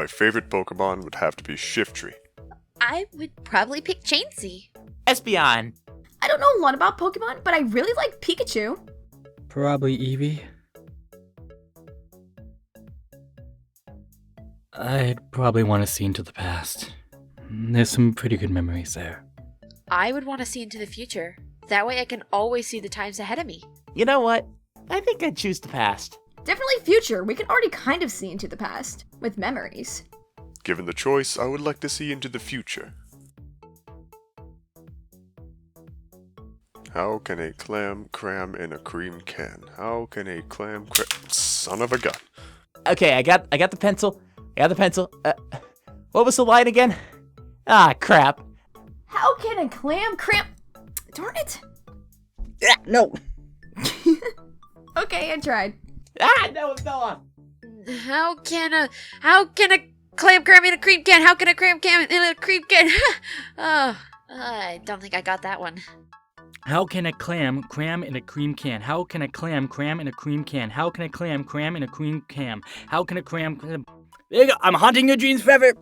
My favorite Pokemon would have to be Shiftry. I would probably pick Chainsey. Espeon. I don't know a lot about Pokemon, but I really like Pikachu. Probably Eevee. I'd probably want to see into the past. There's some pretty good memories there. I would want to see into the future. That way I can always see the times ahead of me. You know what? I think I'd choose the past. Definitely future. We can already kind of see into the past, with memories. Given the choice, I would like to see into the future. How can a clam cram in a cream can? How can a clam cram... Son of a gun. Okay, I got the pencil. What was the line again? Ah, crap. How can a clam cramp... Darn it! No. Okay, I tried. No, it fell off. How can a clam cram in a cream can? How can a clam cram in a cream can? I don't think I got that one. How can a clam cram in a cream can? How can a clam cram in a cream can? How can a clam cram in a cream can? How can a clam... There you go. I'm haunting your dreams forever.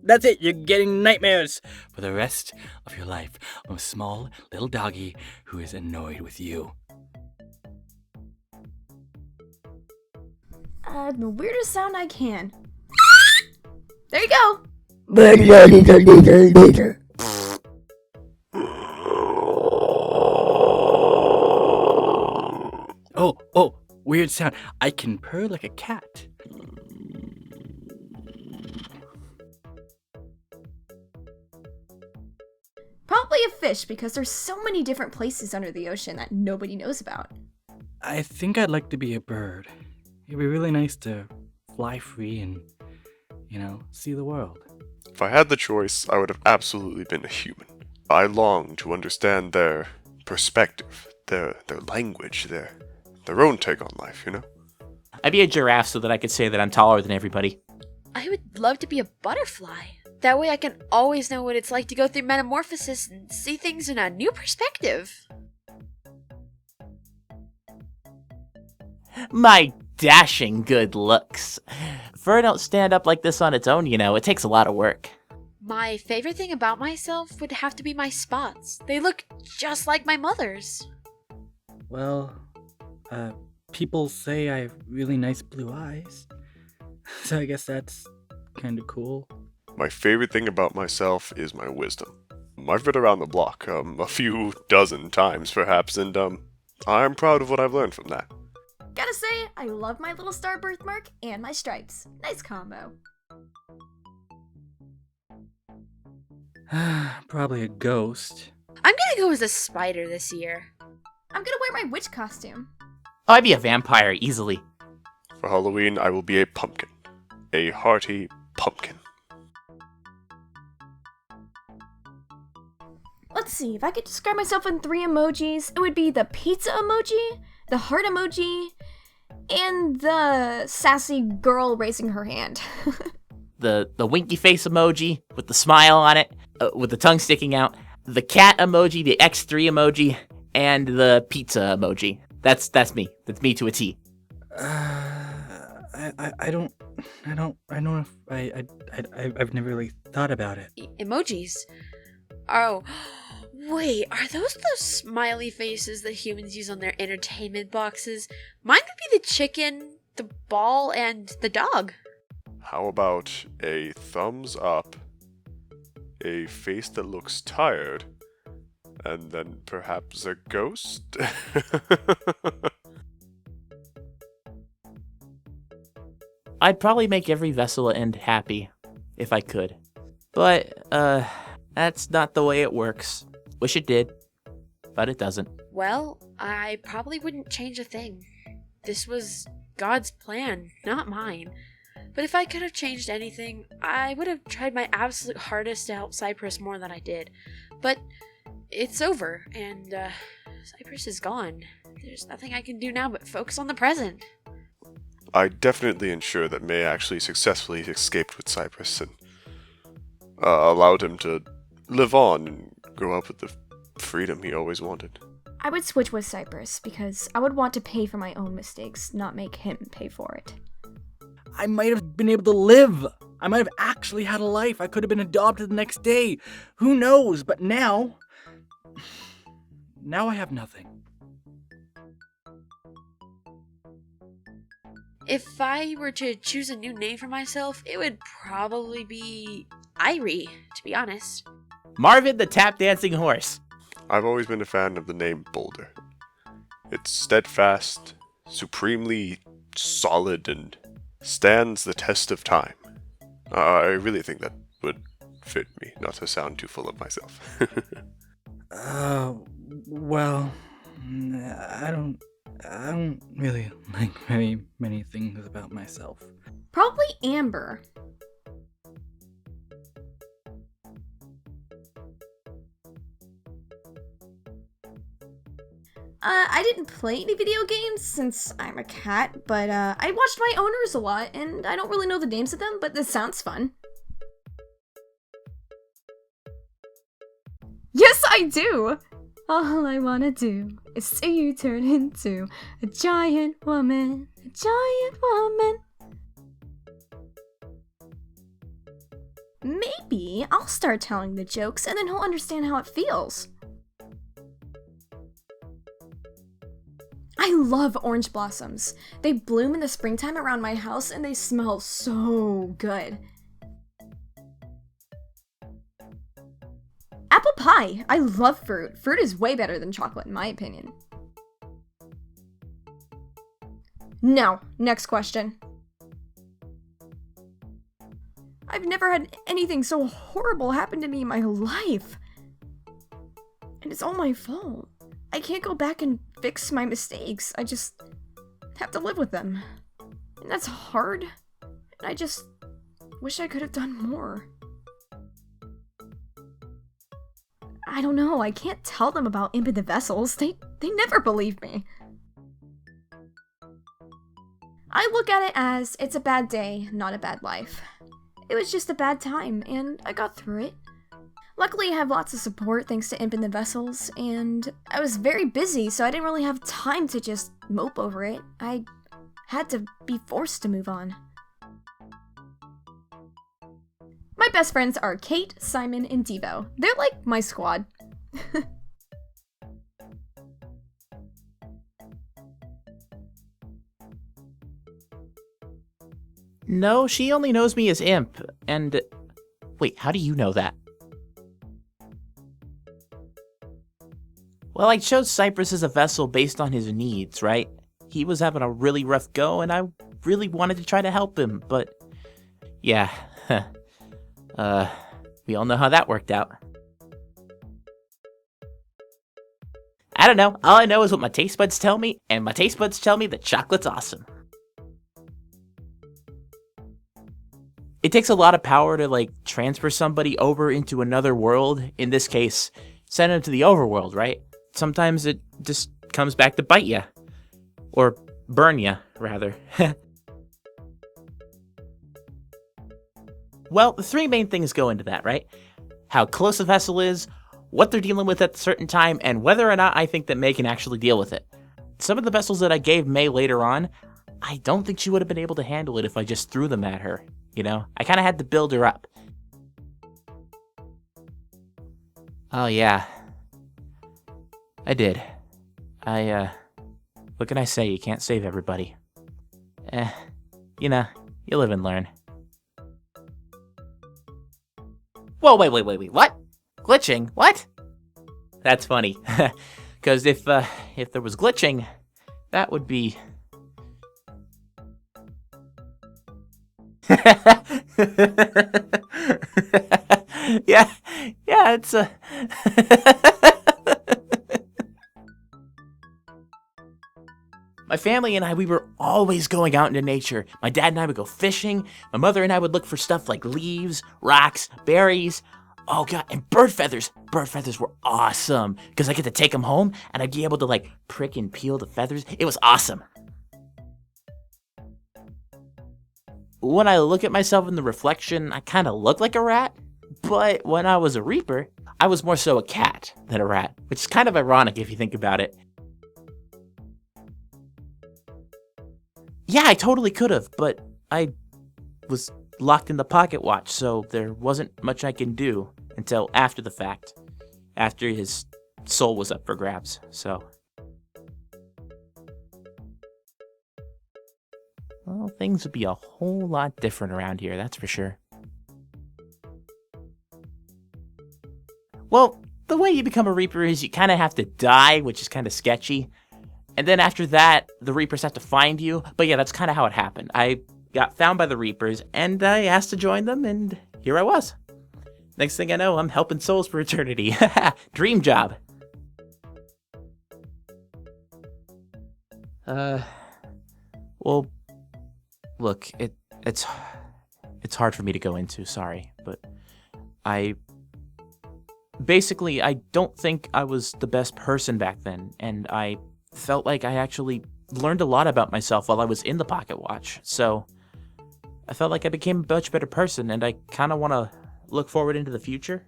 That's it. You're getting nightmares for the rest of your life. I'm a small little doggy who is annoyed with you. The weirdest sound I can. There you go. Oh, weird sound. I can purr like a cat. Probably a fish, because there's so many different places under the ocean that nobody knows about. I think I'd like to be a bird. It'd be really nice to fly free and, see the world. If I had the choice, I would have absolutely been a human. I long to understand their perspective, their language, their own take on life, you know? I'd be a giraffe so that I could say that I'm taller than everybody. I would love to be a butterfly. That way I can always know what it's like to go through metamorphosis and see things in a new perspective. My dashing good looks. Fur don't stand up like this on its own, it takes a lot of work. My favorite thing about myself would have to be my spots. They look just like my mother's. Well, people say I have really nice blue eyes. So I guess that's kind of cool. My favorite thing about myself is my wisdom. I've been around the block, a few dozen times perhaps, and, I'm proud of what I've learned from that. Gotta say, I love my little star birthmark and my stripes. Nice combo. Probably a ghost. I'm gonna go as a spider this year. I'm gonna wear my witch costume. Oh, I'd be a vampire, easily. For Halloween, I will be a pumpkin. A hearty pumpkin. Let's see, if I could describe myself in 3 emojis, it would be the pizza emoji, the heart emoji, and the sassy girl raising her hand. The winky face emoji with the smile on it, with the tongue sticking out, the cat emoji, the X3 emoji, and the pizza emoji. That's me. That's me to a T. I've never really thought about it. Emojis. Oh, wait, are those the smiley faces that humans use on their entertainment boxes? Mine would be the chicken, the ball, and the dog. How about a thumbs up, a face that looks tired, and then perhaps a ghost? I'd probably make every vessel end happy, if I could. But, that's not the way it works. Wish it did, but it doesn't. Well, I probably wouldn't change a thing. This was God's plan, not mine. But if I could have changed anything, I would have tried my absolute hardest to help Cypress more than I did. But it's over, and Cypress is gone. There's nothing I can do now but focus on the present. I definitely ensure that May actually successfully escaped with Cypress and allowed him to live on and grow up with the freedom he always wanted. I would switch with Cypress, because I would want to pay for my own mistakes, not make him pay for it. I might have been able to live I might have actually had a life. I could have been adopted the next day. Who knows? But now I have nothing. If I were to choose a new name for myself, it would probably be Irie, to be honest. Marvin the tap dancing horse. I've always been a fan of the name Boulder. It's steadfast, supremely solid, and stands the test of time. I really think that would fit me, not to sound too full of myself. Well, I don't really like very many things about myself. Probably Amber. I didn't play any video games since I'm a cat, but I watched my owners a lot, and I don't really know the names of them, but this sounds fun. Yes, I do! All I wanna do is see you turn into a giant woman, a giant woman. Maybe I'll start telling the jokes and then he'll understand how it feels. I love orange blossoms. They bloom in the springtime around my house and they smell so good. Apple pie! I love fruit. Fruit is way better than chocolate in my opinion. Now, next question. I've never had anything so horrible happen to me in my life. And it's all my fault. I can't go back and fix my mistakes. I just have to live with them. And that's hard. And I just wish I could have done more. I don't know, I can't tell them about Imp in the Vessels. They never believe me. I look at it as it's a bad day, not a bad life. It was just a bad time, and I got through it. Luckily, I have lots of support thanks to Imp in the Vessels, and I was very busy, so I didn't really have time to just mope over it. I had to be forced to move on. My best friends are Kate, Simon, and Devo. They're like my squad. No, she only knows me as Imp, and... Wait, how do you know that? Well, I chose Cypress as a vessel based on his needs, right? He was having a really rough go, and I really wanted to try to help him, but... Yeah, we all know how that worked out. I don't know, all I know is what my taste buds tell me, and my taste buds tell me that chocolate's awesome. It takes a lot of power to, like, transfer somebody over into another world. In this case, send them to the overworld, right? Sometimes it just comes back to bite ya. Or burn ya, rather. Well, the three main things go into that, right? How close a vessel is, what they're dealing with at a certain time, and whether or not I think that May can actually deal with it. Some of the vessels that I gave May later on, I don't think she would have been able to handle it if I just threw them at her. You know, I kind of had to build her up. Oh yeah, I did. What can I say? You can't save everybody. You know, you live and learn. Whoa, wait, what? Glitching? What? That's funny, because if there was glitching, that would be... yeah, it's My family and I, we were always going out into nature. My dad and I would go fishing. My mother and I would look for stuff like leaves, rocks, berries. Oh god, and bird feathers. Bird feathers were awesome because I get to take them home and I'd be able to like prick and peel the feathers. It was awesome. When I look at myself in the reflection, I kind of look like a rat. But when I was a Reaper, I was more so a cat than a rat, which is kind of ironic if you think about it. Yeah, I totally could have, but I was locked in the pocket watch, so there wasn't much I can do until after the fact, after his soul was up for grabs, so. Well, things would be a whole lot different around here, that's for sure. Well, the way you become a Reaper is you kind of have to die, which is kind of sketchy. And then after that, the Reapers have to find you. But yeah, that's kind of how it happened. I got found by the Reapers, and I asked to join them, and here I was. Next thing I know, I'm helping souls for eternity. Dream job. Well, look, it's hard for me to go into, sorry, but basically, I don't think I was the best person back then, and I felt like I actually learned a lot about myself while I was in the pocket watch, so I felt like I became a much better person, and I kind of want to look forward into the future.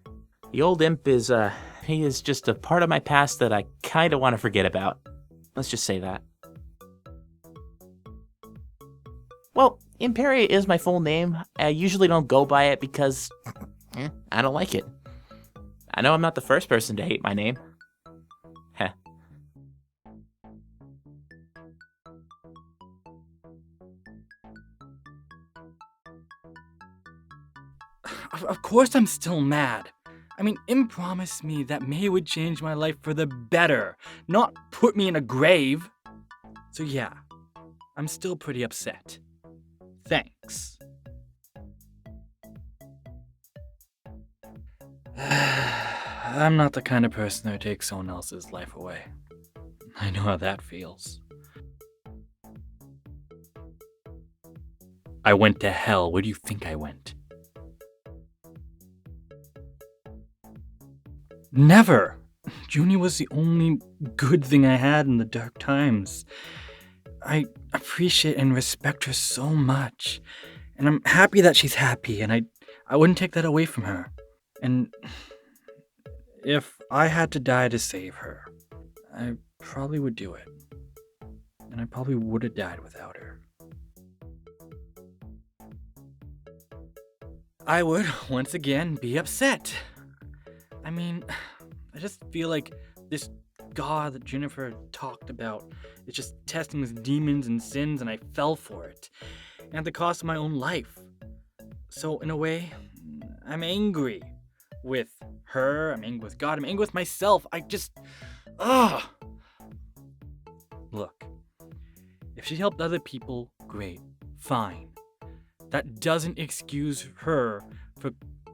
The old imp he is just a part of my past that I kind of want to forget about. Let's just say that. Well, Imperia is my full name. I usually don't go by it because I don't like it. I know I'm not the first person to hate my name. Heh. Of course I'm still mad. I mean, Im promised me that May would change my life for the better, not put me in a grave. So yeah, I'm still pretty upset. Thanks. I'm not the kind of person who takes someone else's life away. I know how that feels. I went to hell. Where do you think I went? Never! Junie was the only good thing I had in the dark times. I appreciate and respect her so much. And I'm happy that she's happy, and I wouldn't take that away from her. And if I had to die to save her, I probably would do it. And I probably would have died without her. I would, once again, be upset. I mean, I just feel like this God that Juniper talked about is just testing his demons and sins, and I fell for it. And at the cost of my own life. So, in a way, I'm angry with her, I'm angry with God, I'm angry with myself. Look, if she helped other people, great, fine. That doesn't excuse her for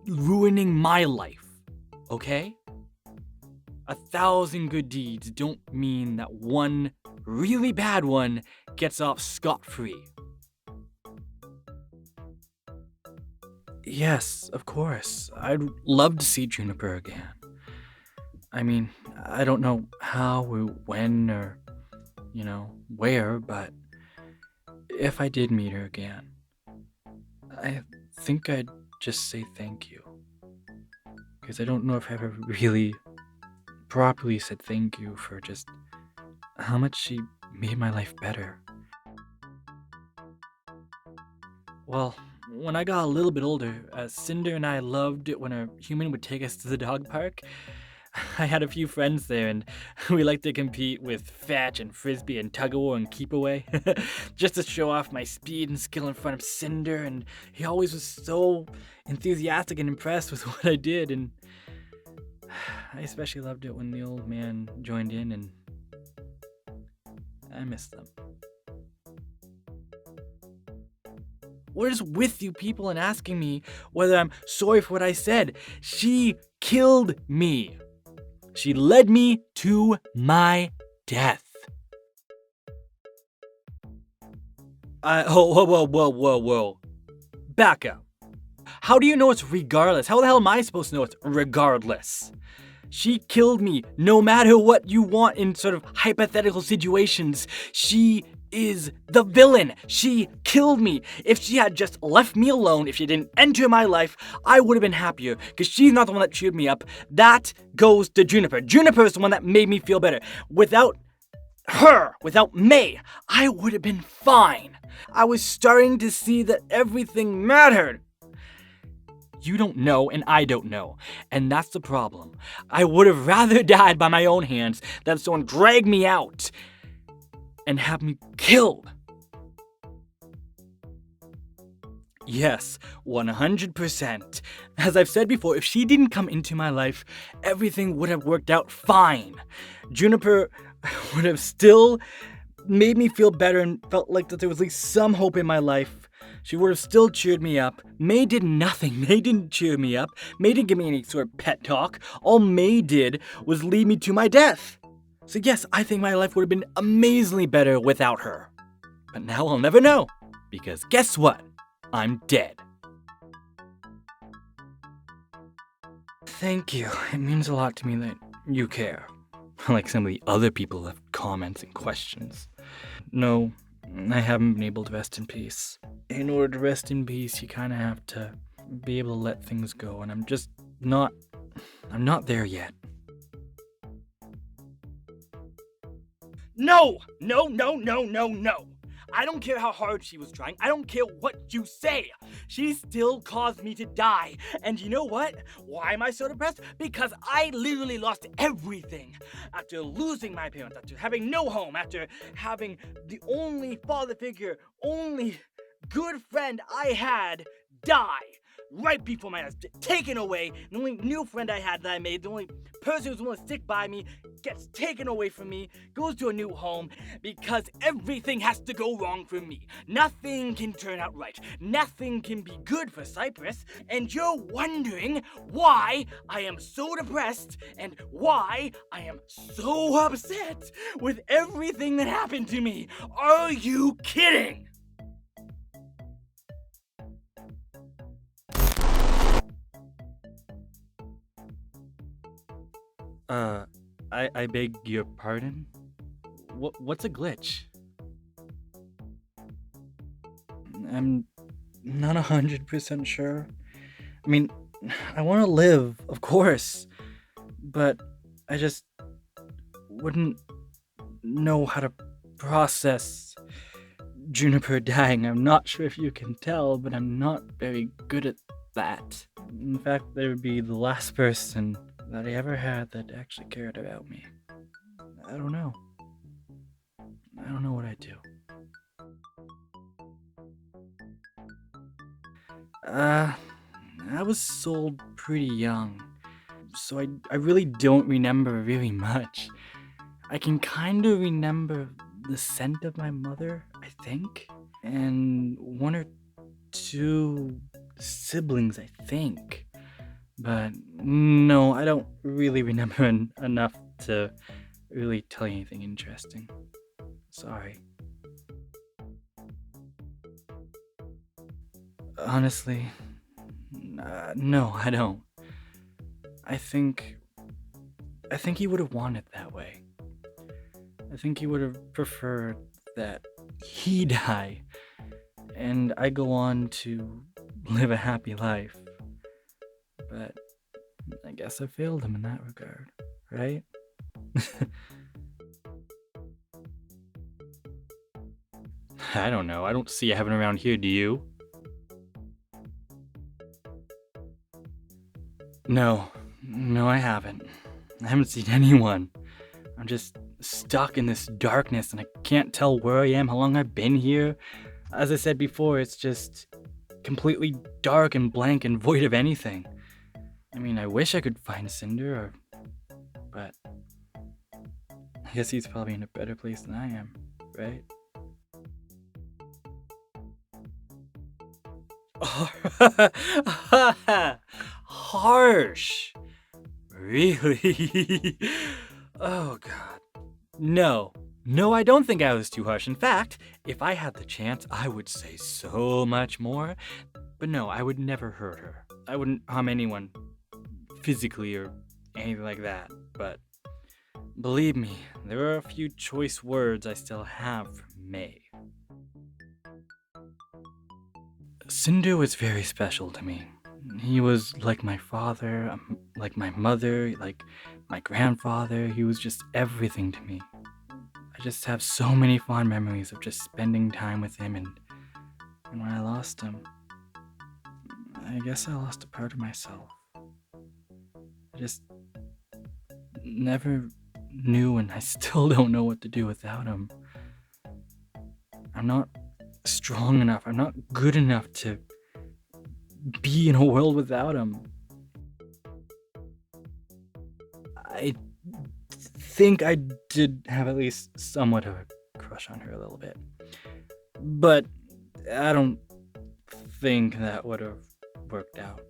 ruining my life, okay? 1,000 good deeds don't mean that one really bad one gets off scot-free. Yes, of course. I'd love to see Juniper again. I mean, I don't know how or when or, where, but if I did meet her again, I think I'd just say thank you. Because I don't know if I ever really properly said thank you for just how much she made my life better. Well, when I got a little bit older, Cinder and I loved it when a human would take us to the dog park. I had a few friends there, and we liked to compete with fetch and frisbee and tug-of-war and keep-away, just to show off my speed and skill in front of Cinder, and he always was so enthusiastic and impressed with what I did, and I especially loved it when the old man joined in, and I missed them. What is with you people and asking me whether I'm sorry for what I said? She killed me. She led me to my death. Whoa. Back up. How do you know it's regardless? How the hell am I supposed to know it's regardless? She killed me no matter what you want in sort of hypothetical situations. She is the villain. She killed me. If she had just left me alone, if she didn't enter my life, I would have been happier because she's not the one that cheered me up. That goes to Juniper. Juniper is the one that made me feel better. Without her, without May, I would have been fine. I was starting to see that everything mattered. You don't know, and I don't know. And that's the problem. I would have rather died by my own hands than someone drag me out and have me killed. Yes, 100%. As I've said before, if she didn't come into my life, everything would have worked out fine. Juniper would have still made me feel better and felt like that there was at least some hope in my life. She would have still cheered me up. May did nothing. May didn't cheer me up. May didn't give me any sort of pet talk. All May did was lead me to my death. So yes, I think my life would have been amazingly better without her. But now I'll never know. Because guess what? I'm dead. Thank you. It means a lot to me that you care. Like some of the other people left comments and questions. No, I haven't been able to rest in peace. In order to rest in peace, you kind of have to be able to let things go, and I'm not there yet. No! I don't care how hard she was trying. I don't care what you say. She still caused me to die. And you know what? Why am I so depressed? Because I literally lost everything. After losing my parents, after having no home, after having the only father figure, only good friend I had die. Right before my eyes, taken away. The only new friend I had that I made, the only person who was willing to stick by me, gets taken away from me, goes to a new home, because everything has to go wrong for me. Nothing can turn out right. Nothing can be good for Cypress, and you're wondering why I am so depressed and why I am so upset with everything that happened to me. Are you kidding? I beg your pardon? What's a glitch? I'm not 100% sure. I mean, I want to live, of course, but I just wouldn't know how to process Juniper dying. I'm not sure if you can tell, but I'm not very good at that. In fact, they would be the last person that I ever had that actually cared about me. I don't know. I don't know what I'd do. I was sold pretty young, so I really don't remember very much. I can kind of remember the scent of my mother, I think, and one or two siblings, I think. But no, I don't really remember enough to really tell you anything interesting. Sorry. Honestly, no, I don't. I think he would have wanted it that way. I think he would have preferred that he die and I go on to live a happy life. But I guess I failed him in that regard, right? I don't know. I don't see heaven around here, do you? No, I haven't. I haven't seen anyone. I'm just stuck in this darkness and I can't tell where I am, how long I've been here. As I said before, it's just completely dark and blank and void of anything. I mean, I wish I could find Cinder, but I guess he's probably in a better place than I am, right? Harsh. Really? Oh, God. No, I don't think I was too harsh. In fact, if I had the chance, I would say so much more. But no, I would never hurt her. I wouldn't harm anyone physically or anything like that. But believe me, there are a few choice words I still have for May. Cinder was very special to me. He was like my father, like my mother, like my grandfather. He was just everything to me. I just have so many fond memories of just spending time with him, and when I lost him, I guess I lost a part of myself. I just never knew, and I still don't know what to do without him. I'm not strong enough. I'm not good enough to be in a world without him. I think I did have at least somewhat of a crush on her a little bit. But I don't think that would have worked out.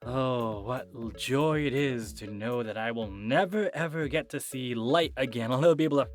Oh, what joy it is to know that I will never ever get to see light again. I'll never be able to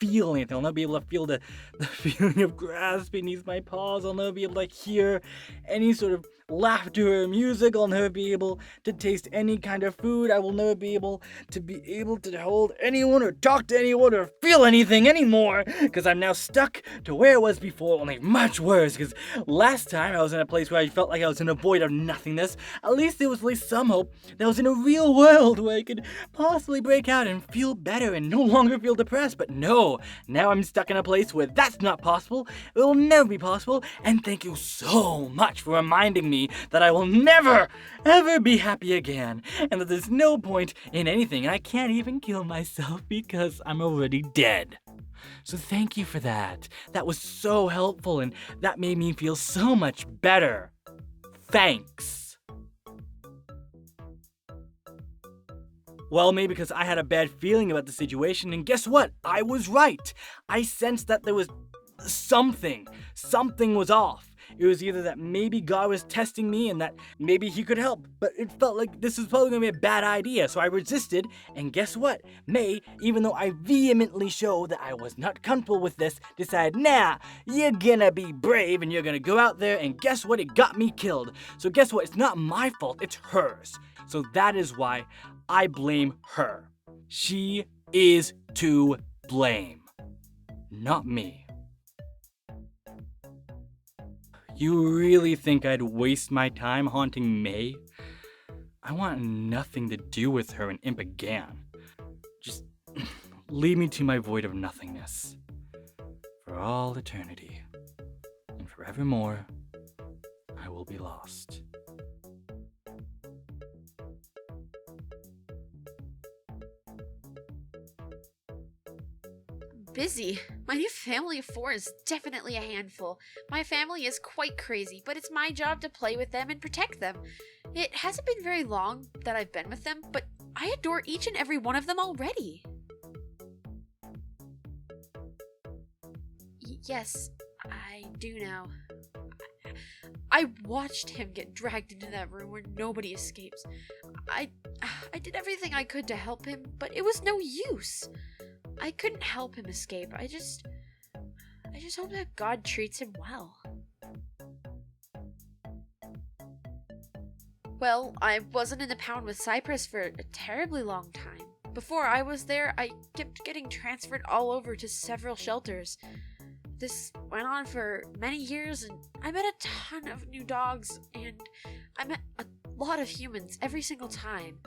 feel anything. I'll never be able to feel the feeling of grass beneath my paws. I'll never be able to hear any sort of laughter or music. I'll never be able to taste any kind of food. I will never be able to hold anyone or talk to anyone or feel anything anymore, because I'm now stuck to where it was before, only much worse. Because last time I was in a place where I felt like I was in a void of nothingness. At least there was at least some hope that I was in a real world where I could possibly break out and feel better and no longer feel depressed. But no, now I'm stuck in a place where that's not possible. It will never be possible. And thank you so much for reminding me that I will never, ever be happy again, and that there's no point in anything, and I can't even kill myself because I'm already dead. So thank you for that. That was so helpful, and that made me feel so much better. Thanks. Well, maybe because I had a bad feeling about the situation, and guess what? I was right. I sensed that there was something was off. It was either that maybe God was testing me and that maybe he could help, but it felt like this was probably going to be a bad idea, so I resisted, and guess what? May, even though I vehemently showed that I was not comfortable with this, decided, nah, you're gonna be brave and you're gonna go out there, and guess what? It got me killed. So guess what? It's not my fault, it's hers. So that is why I blame her. She is to blame, not me. You really think I'd waste my time haunting May? I want nothing to do with her and Imp again. Just lead me to my void of nothingness. For all eternity. And forevermore, I will be lost. Busy. My new family of 4 is definitely a handful. My family is quite crazy, but it's my job to play with them and protect them. It hasn't been very long that I've been with them, but I adore each and every one of them already. Yes, I do now. I watched him get dragged into that room where nobody escapes. I did everything I could to help him, but it was no use. I couldn't help him escape. I just hope that God treats him well. Well, I wasn't in the pound with Cypress for a terribly long time. Before I was there, I kept getting transferred all over to several shelters. This went on for many years, and I met a ton of new dogs, and I met a lot of humans every single time.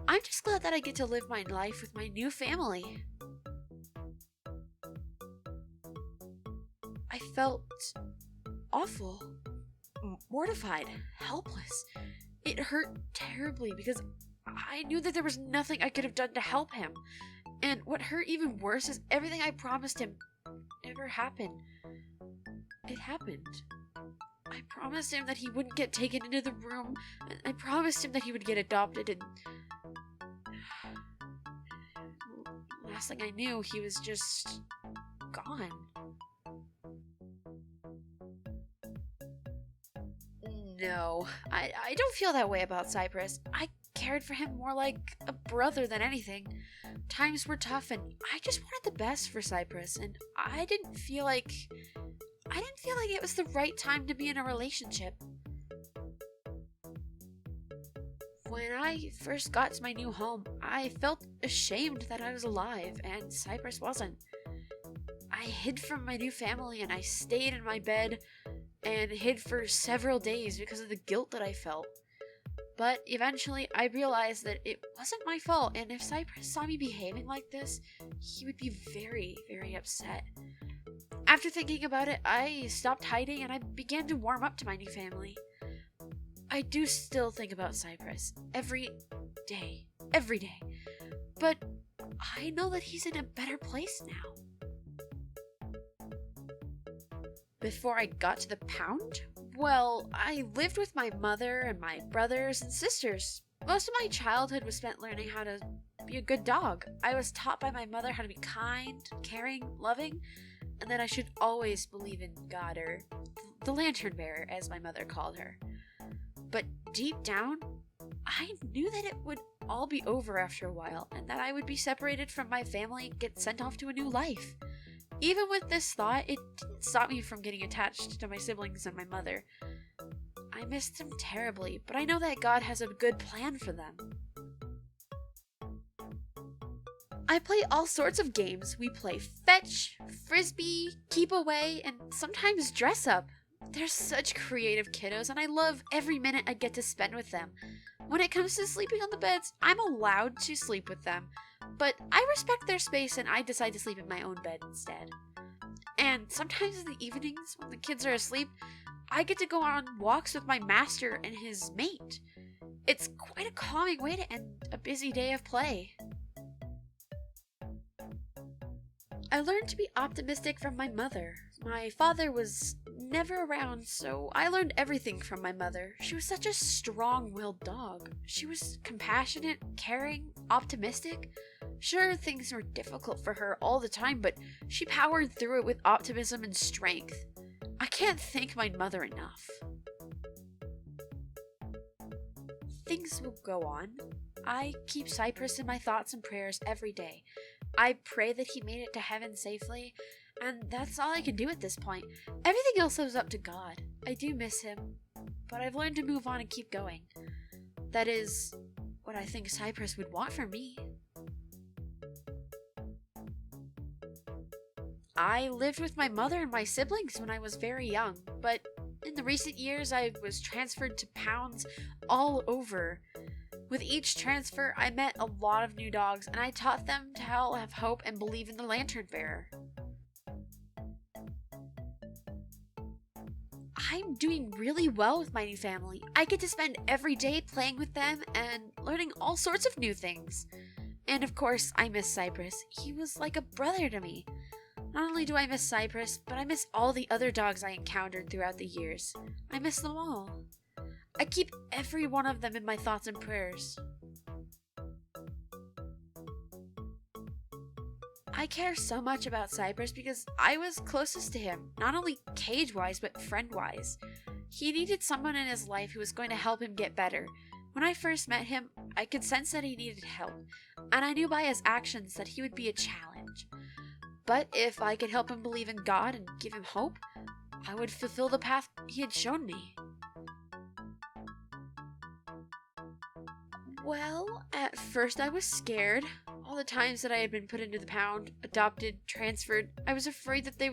I'm just glad that I get to live my life with my new family. I felt awful, mortified, helpless. It hurt terribly because I knew that there was nothing I could have done to help him. And what hurt even worse is everything I promised him never happened. It happened. I promised him that he wouldn't get taken into the room. I promised him that he would get adopted, and last thing I knew, he was just gone. No, I don't feel that way about Cypress. I cared for him more like a brother than anything. Times were tough, and I just wanted the best for Cypress, and I didn't feel like it was the right time to be in a relationship. When I first got to my new home, I felt ashamed that I was alive, and Cypress wasn't. I hid from my new family, and I stayed in my bed and hid for several days because of the guilt that I felt. But eventually, I realized that it wasn't my fault, and if Cypress saw me behaving like this, he would be very, very upset. After thinking about it, I stopped hiding and I began to warm up to my new family. I do still think about Cypress every day, but I know that he's in a better place now. Before I got to the pound, well, I lived with my mother and my brothers and sisters. Most of my childhood was spent learning how to be a good dog. I was taught by my mother how to be kind, caring, loving, and that I should always believe in God, or the lantern bearer, as my mother called her. But deep down, I knew that it would all be over after a while, and that I would be separated from my family and get sent off to a new life. Even with this thought, it didn't stop me from getting attached to my siblings and my mother. I missed them terribly, but I know that God has a good plan for them. I play all sorts of games. We play fetch, frisbee, keep away, and sometimes dress up. They're such creative kiddos, and I love every minute I get to spend with them. When it comes to sleeping on the beds, I'm allowed to sleep with them, but I respect their space and I decide to sleep in my own bed instead. And sometimes in the evenings, when the kids are asleep, I get to go on walks with my master and his mate. It's quite a calming way to end a busy day of play. I learned to be optimistic from my mother. My father was never around, so I learned everything from my mother. She was such a strong-willed dog. She was compassionate, caring, optimistic. Sure, things were difficult for her all the time, but she powered through it with optimism and strength. I can't thank my mother enough. Things will go on. I keep Cypress in my thoughts and prayers every day. I pray that he made it to heaven safely, and that's all I can do at this point. Everything else is up to God. I do miss him, but I've learned to move on and keep going. That is what I think Cypress would want for me. I lived with my mother and my siblings when I was very young, but in the recent years I was transferred to pounds all over. With each transfer, I met a lot of new dogs, and I taught them to have hope and believe in the lantern bearer. I'm doing really well with my new family. I get to spend every day playing with them and learning all sorts of new things. And of course, I miss Cypress. He was like a brother to me. Not only do I miss Cypress, but I miss all the other dogs I encountered throughout the years. I miss them all. I keep every one of them in my thoughts and prayers. I care so much about Cypress because I was closest to him, not only cage-wise, but friend-wise. He needed someone in his life who was going to help him get better. When I first met him, I could sense that he needed help, and I knew by his actions that he would be a challenge. But if I could help him believe in God and give him hope, I would fulfill the path he had shown me. Well, at first I was scared. All the times that I had been put into the pound, adopted, transferred, I was afraid that they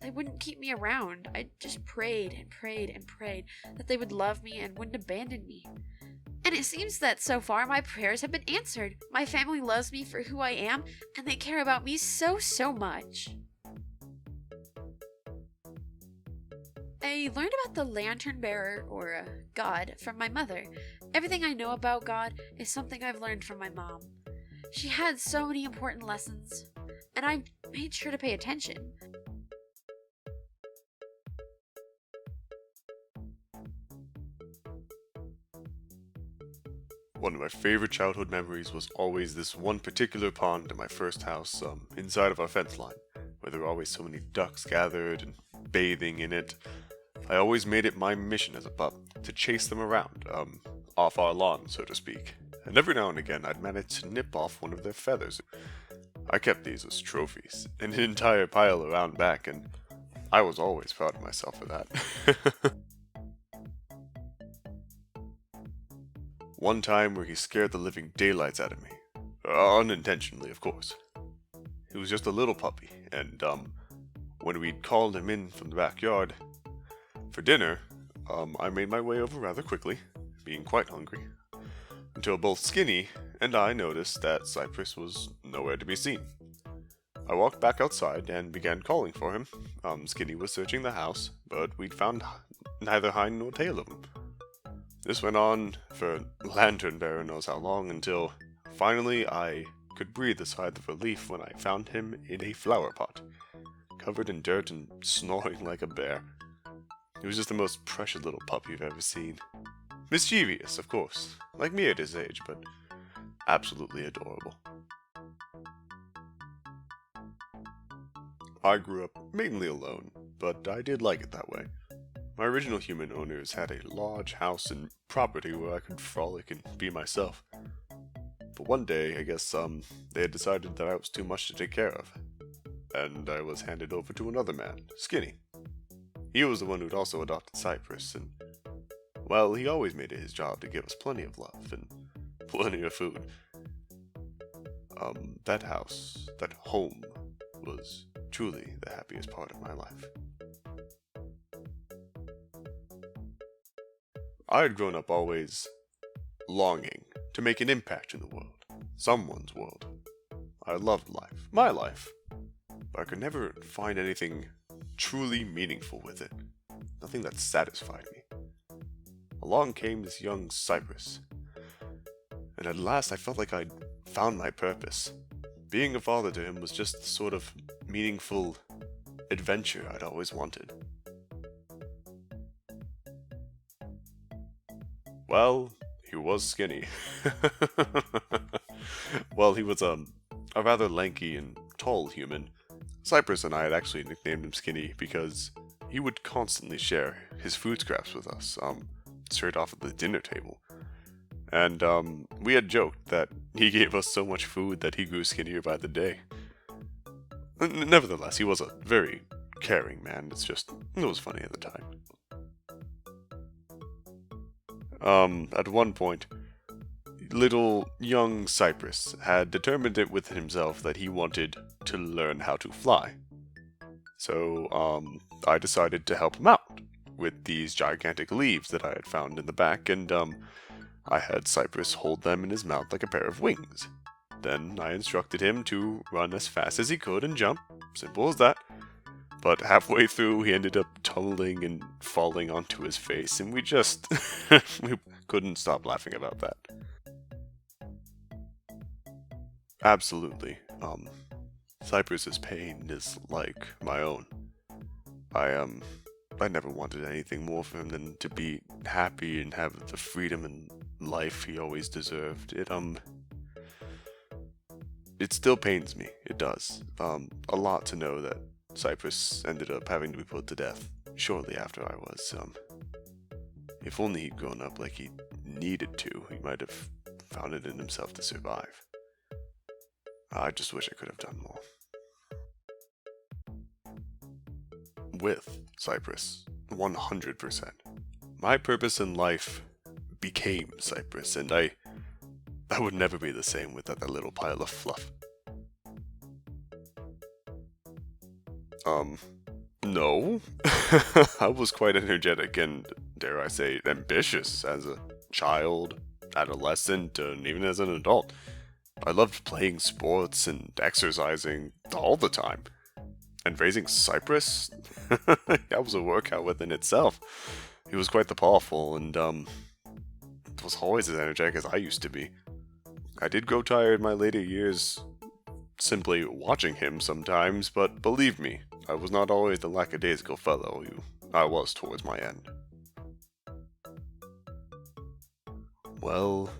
wouldn't keep me around. I just prayed and prayed and prayed that they would love me and wouldn't abandon me. And it seems that so far my prayers have been answered. My family loves me for who I am, and they care about me so much. I learned about the lantern bearer, or God, from my mother. Everything I know about God is something I've learned from my mom. She had so many important lessons, and I made sure to pay attention. One of my favorite childhood memories was always this one particular pond in my first house, inside of our fence line, where there were always so many ducks gathered and bathing in it. I always made it my mission as a pup to chase them around, off our lawn, so to speak. And every now and again, I'd manage to nip off one of their feathers. I kept these as trophies, in an entire pile around back, and I was always proud of myself for that. One time where he scared the living daylights out of me. Unintentionally, of course. He was just a little puppy, and, when we'd called him in from the backyard for dinner, I made my way over rather quickly, being quite hungry, until both Skinny and I noticed that Cypress was nowhere to be seen. I walked back outside and began calling for him. Skinny was searching the house, but we'd found neither hind nor tail of him. This went on for lantern bearer knows how long, until finally I could breathe a sigh of relief when I found him in a flower pot, covered in dirt and snoring like a bear. He was just the most precious little pup you've ever seen. Mischievous, of course, like me at his age, but absolutely adorable. I grew up mainly alone, but I did like it that way. My original human owners had a large house and property where I could frolic and be myself. But one day, I guess, they had decided that I was too much to take care of, and I was handed over to another man, Skinny. He was the one who'd also adopted Cypress, and, well, he always made it his job to give us plenty of love and plenty of food. That house, that home, was truly the happiest part of my life. I had grown up always longing to make an impact in the world, someone's world. I loved life, my life, but I could never find anything truly meaningful with it, nothing that satisfied me. Along came this young Cypress, and at last I felt like I'd found my purpose. Being a father to him was just the sort of meaningful adventure I'd always wanted. Well, he was skinny. Well, he was a rather lanky and tall human. Cypress and I had actually nicknamed him Skinny because he would constantly share his food scraps with us, straight off at the dinner table. And we had joked that he gave us so much food that he grew skinnier by the day. Nevertheless, he was a very caring man. It was funny at the time. At one point, little young Cypress had determined it within himself that he wanted to learn how to fly. So, I decided to help him out with these gigantic leaves that I had found in the back, and, I had Cypress hold them in his mouth like a pair of wings. Then I instructed him to run as fast as he could and jump. Simple as that. But halfway through, he ended up tumbling and falling onto his face, and we we couldn't stop laughing about that. Absolutely. Cypress's pain is like my own. I never wanted anything more for him than to be happy and have the freedom and life he always deserved. It still pains me. It does. A lot to know that Cypress ended up having to be put to death shortly after I was. If only he'd grown up like he needed to, he might have found it in himself to survive. I just wish I could have done more. With Cypress, 100%. My purpose in life became Cypress, and I would never be the same without that little pile of fluff. No. I was quite energetic and, dare I say, ambitious as a child, adolescent, and even as an adult. I loved playing sports and exercising all the time. And raising Cypress? That was a workout within itself. He was quite the powerful, and, was always as energetic as I used to be. I did grow tired in my later years simply watching him sometimes, but believe me, I was not always the lackadaisical fellow I was towards my end. Well,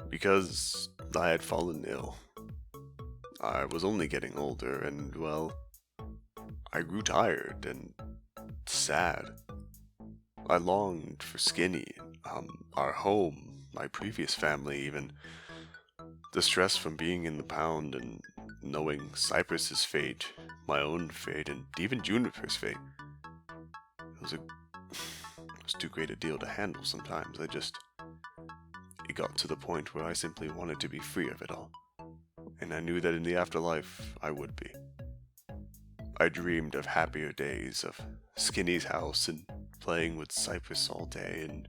because I had fallen ill. I was only getting older, and, well, I grew tired and sad. I longed for Skinny, our home, my previous family even. The stress from being in the pound and knowing Cypress's fate, my own fate, and even Juniper's fate. It was too great a deal to handle sometimes. It got to the point where I simply wanted to be free of it all. And I knew that in the afterlife, I would be. I dreamed of happier days, of Skinny's house and playing with Cypress all day, and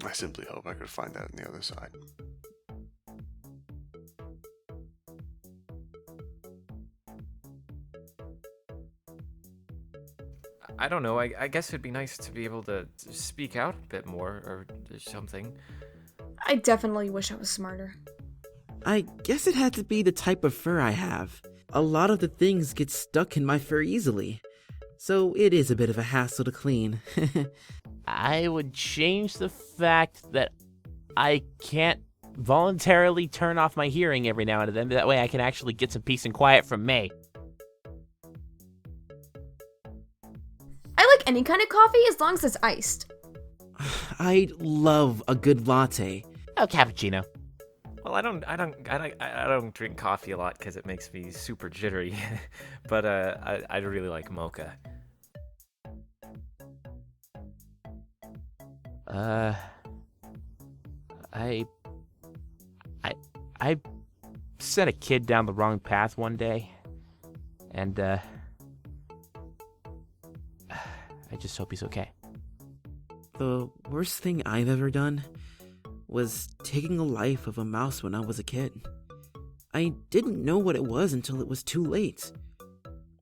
I simply hope I could find that on the other side. I don't know. I guess it'd be nice to be able to speak out a bit more or something. I definitely wish I was smarter. I guess it had to be the type of fur I have. A lot of the things get stuck in my fur easily, so it is a bit of a hassle to clean. I would change the fact that I can't voluntarily turn off my hearing every now and then. That way I can actually get some peace and quiet from May. I like any kind of coffee as long as it's iced. I love a good latte. Oh, cappuccino. Well, I don't drink coffee a lot because it makes me super jittery, but I really like mocha. I sent a kid down the wrong path one day, and I just hope he's okay. The worst thing I've ever done was taking the life of a mouse when I was a kid. I didn't know what it was until it was too late.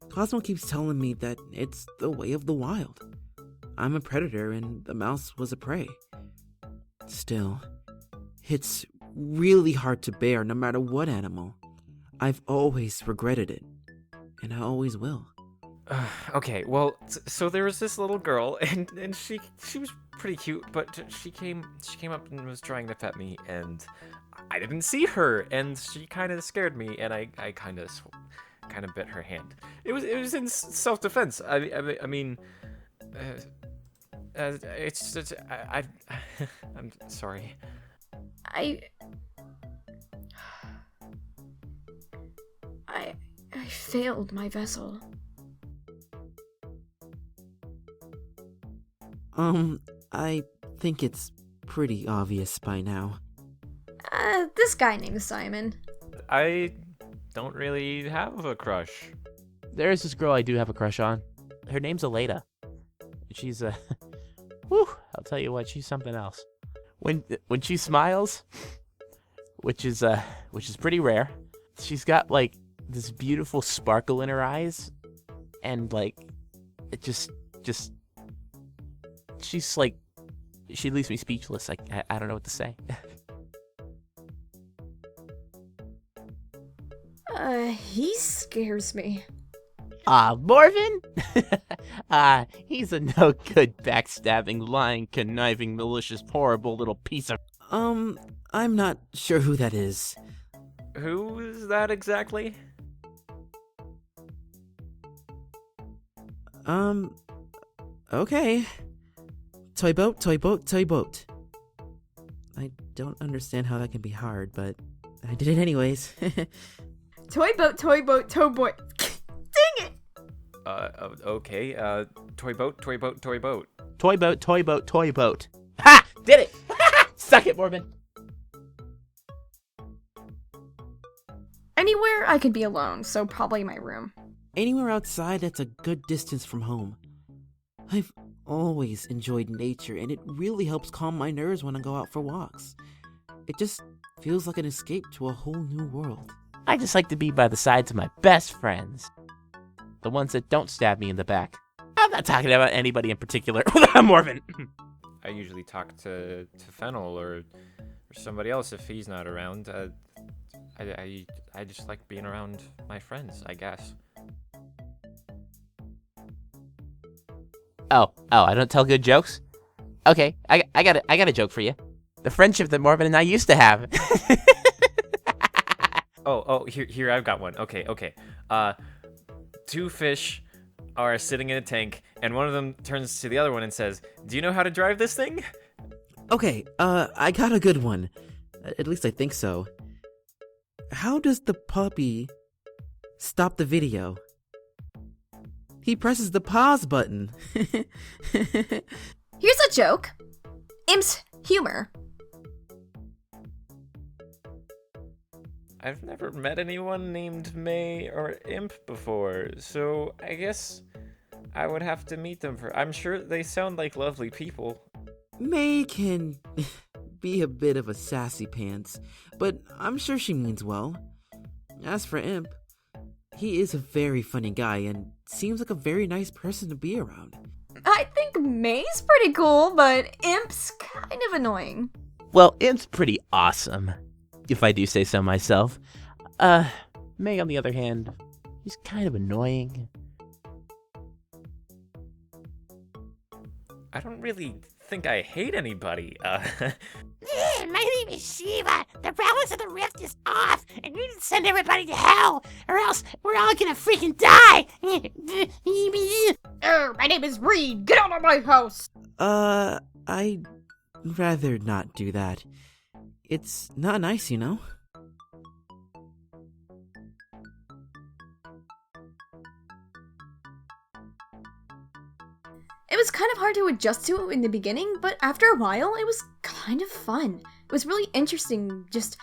Cosmo keeps telling me that it's the way of the wild. I'm a predator and the mouse was a prey. Still, it's really hard to bear no matter what animal. I've always regretted it, and I always will. Okay, well, so there was this little girl, and she was pretty cute, but she came up and was trying to pet me, and I didn't see her, and she kind of scared me, and I kind of bit her hand. It was in self-defense. I mean, I'm sorry. I failed my vessel. I think it's pretty obvious by now. This guy named Simon. I don't really have a crush. There is this girl I do have a crush on. Her name's Aleda. She's whew, I'll tell you what, she's something else. When she smiles, which is pretty rare, she's got like this beautiful sparkle in her eyes, and like it just she's like, she leaves me speechless. I don't know what to say. He scares me. Morven? He's a no good, backstabbing, lying, conniving, malicious, horrible little piece of... I'm not sure who that is. Who is that exactly? Okay. Toy boat, toy boat, toy boat. I don't understand how that can be hard, but I did it anyways. Toy boat, toy boat, toy boy. Dang it! Okay, toy boat, toy boat, toy boat. Toy boat, toy boat, toy boat. Ha! Did it! Suck it, Morven. Anywhere I could be alone, so probably my room. Anywhere outside that's a good distance from home. I've always enjoyed nature, and it really helps calm my nerves when I go out for walks. It just feels like an escape to a whole new world. I just like to be by the sides of my best friends. The ones that don't stab me in the back. I'm not talking about anybody in particular. Morven. I usually talk to Fennel or somebody else if he's not around. I just like being around my friends, I guess. Oh, I don't tell good jokes? Okay, I got a joke for you. The friendship that Morven and I used to have. Here I've got one. Okay. Two fish are sitting in a tank, and one of them turns to the other one and says, "Do you know how to drive this thing?" Okay, I got a good one. At least I think so. How does the puppy stop the video? He presses the pause button. Here's a joke. Imp's humor. I've never met anyone named May or Imp before, so I guess I would have to meet them I'm sure they sound like lovely people. May can be a bit of a sassy pants, but I'm sure she means well. As for Imp, he is a very funny guy and seems like a very nice person to be around. I think May's pretty cool, but Imp's kind of annoying. Well, Imp's pretty awesome, if I do say so myself. May, on the other hand, he's kind of annoying. I don't really think I hate anybody. My name is Shiva. The balance of the rift is off, and you need to send everybody to hell, or else we're all gonna freaking die. My name is Reed. Get out of my house. I'd rather not do that. It's not nice, you know? It was kind of hard to adjust to in the beginning, but after a while, it was kind of fun. It was really interesting just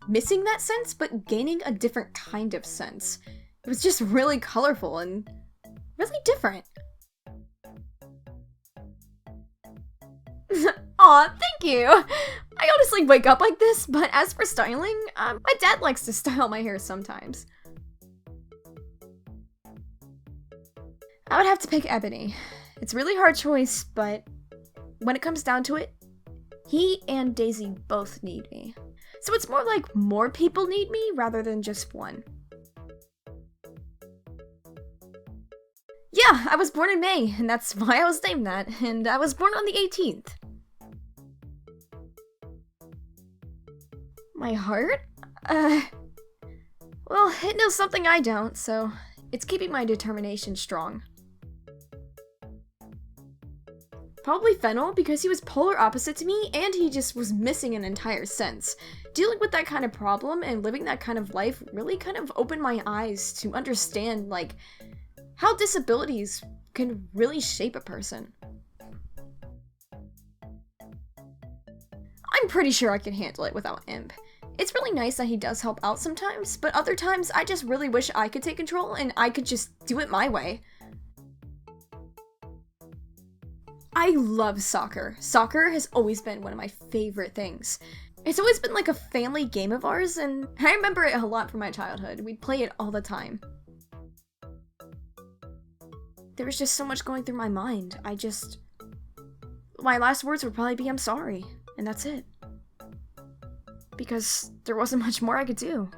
missing that sense, but gaining a different kind of sense. It was just really colorful and really different. Aw, thank you! I honestly wake up like this, but as for styling, my dad likes to style my hair sometimes. I would have to pick Ebony. It's a really hard choice, but when it comes down to it, he and Daisy both need me. So it's more like more people need me rather than just one. Yeah, I was born in May, and that's why I was named that, and I was born on the 18th. My heart? Well, it knows something I don't, so it's keeping my determination strong. Probably Fennel, because he was polar opposite to me, and he just was missing an entire sense. Dealing with that kind of problem and living that kind of life really kind of opened my eyes to understand, like, how disabilities can really shape a person. I'm pretty sure I can handle it without Imp. It's really nice that he does help out sometimes, but other times I just really wish I could take control and I could just do it my way. I love soccer. Soccer has always been one of my favorite things. It's always been like a family game of ours, and I remember it a lot from my childhood. We'd play it all the time. There was just so much going through my mind. My last words would probably be, I'm sorry, and that's it. Because there wasn't much more I could do.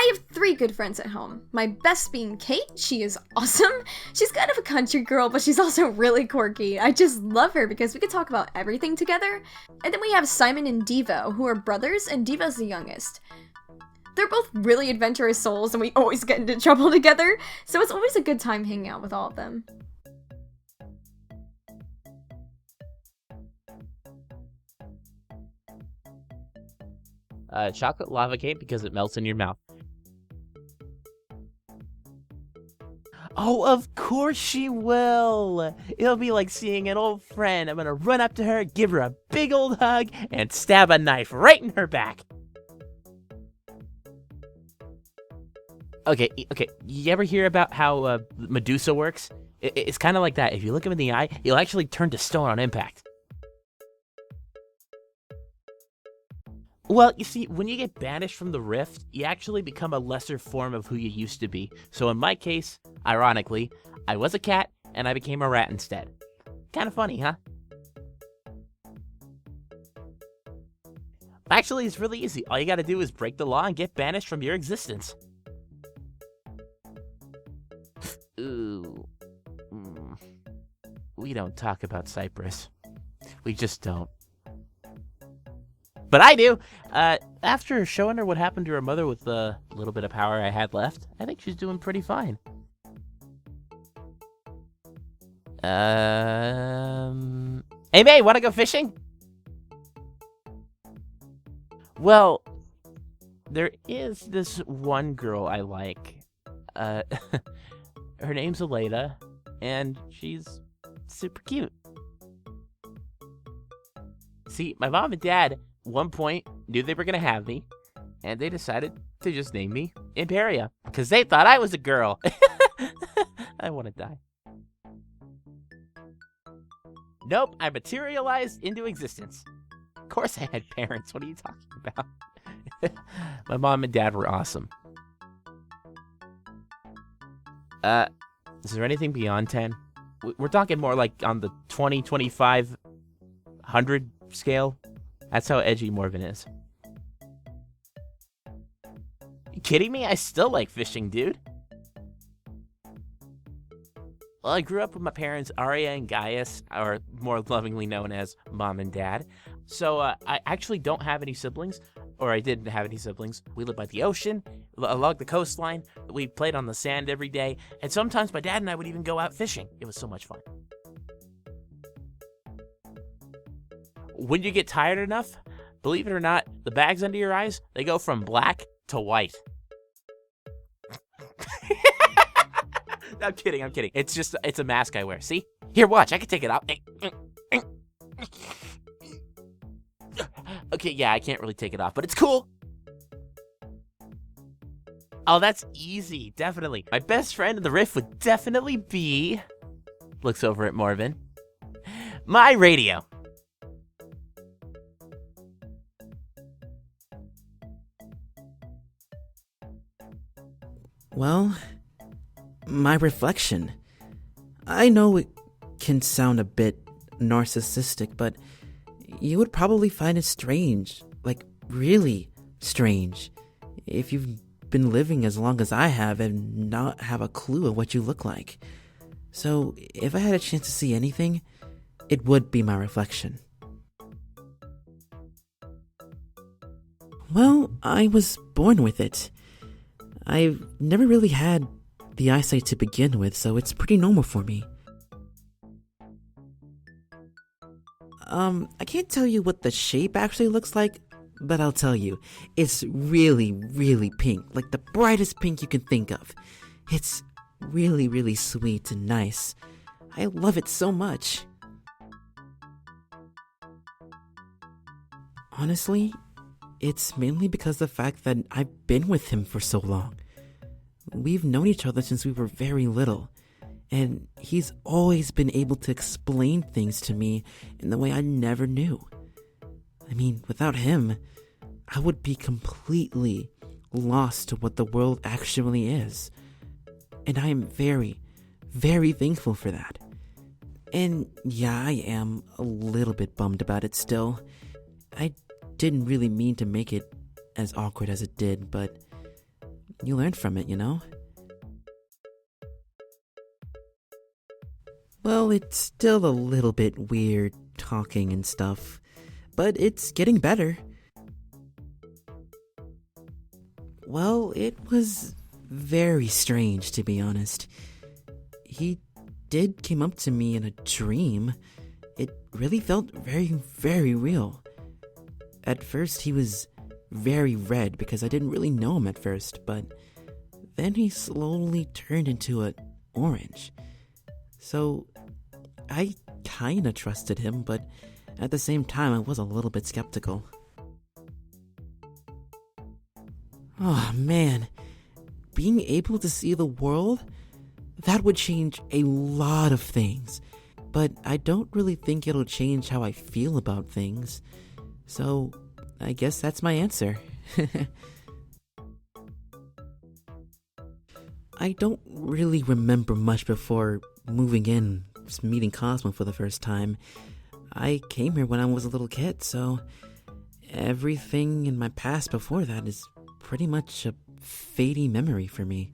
I have 3 good friends at home. My best being Kate. She is awesome. She's kind of a country girl, but she's also really quirky. I just love her because we can talk about everything together. And then we have Simon and Devo, who are brothers, and Devo's the youngest. They're both really adventurous souls, and we always get into trouble together, so it's always a good time hanging out with all of them. Chocolate lava cake because it melts in your mouth. Oh, of course she will! It'll be like seeing an old friend. I'm gonna run up to her, give her a big old hug, and stab a knife right in her back. Okay, you ever hear about how Medusa works? It's kind of like that. If you look him in the eye, he'll actually turn to stone on impact. Well, you see, when you get banished from the rift, you actually become a lesser form of who you used to be. So in my case, ironically, I was a cat, and I became a rat instead. Kind of funny, huh? Actually, it's really easy. All you gotta do is break the law and get banished from your existence. Ooh. We don't talk about Cypress. We just don't. But I do! After showing her what happened to her mother with the little bit of power I had left, I think she's doing pretty fine. Hey May, wanna go fishing? Well, there is this one girl I like. Her name's Aleda, and she's super cute. See, my mom and dad one point knew they were gonna have me, and they decided to just name me Imperia because they thought I was a girl. I want to die. Nope, I materialized into existence. Of course I had parents. What are you talking about? My mom and dad were awesome. Is there anything beyond 10? We're talking more like on the 20, 25, 100 scale. That's how edgy Morven is. You kidding me? I still like fishing, dude. Well, I grew up with my parents, Arya and Gaius, or more lovingly known as Mom and Dad. So I actually don't have any siblings, or I didn't have any siblings. We lived by the ocean, along the coastline. We played on the sand every day, and sometimes my dad and I would even go out fishing. It was so much fun. When you get tired enough, believe it or not, the bags under your eyes, they go from black to white. I'm kidding. It's a mask I wear. See? Here, watch. I can take it off. Okay, yeah, I can't really take it off, but it's cool. Oh, that's easy. Definitely. My best friend in the riff would definitely be... Looks over at Morven. My radio. Well, my reflection. I know it can sound a bit narcissistic, but you would probably find it strange, like really strange, if you've been living as long as I have and not have a clue of what you look like. So if I had a chance to see anything, it would be my reflection. Well, I was born with it. I've never really had the eyesight to begin with, so it's pretty normal for me. I can't tell you what the shape actually looks like, but I'll tell you, it's really, really pink, like the brightest pink you can think of. It's really, really sweet and nice. I love it so much. Honestly, it's mainly because of the fact that I've been with him for so long. We've known each other since we were very little, and he's always been able to explain things to me in the way I never knew. I mean, without him, I would be completely lost to what the world actually is. And I am very, very thankful for that. And yeah, I am a little bit bummed about it still. I didn't really mean to make it as awkward as it did, but you learn from it, you know? Well, it's still a little bit weird talking and stuff, but it's getting better. Well, it was very strange, to be honest. He did come up to me in a dream. It really felt very, very real. At first, he was very red because I didn't really know him at first, but then he slowly turned into an orange. So I kinda trusted him, but at the same time, I was a little bit skeptical. Oh man, being able to see the world, that would change a lot of things. But I don't really think it'll change how I feel about things. So I guess that's my answer. I don't really remember much before moving in, meeting Cosmo for the first time. I came here when I was a little kid, so everything in my past before that is pretty much a fading memory for me.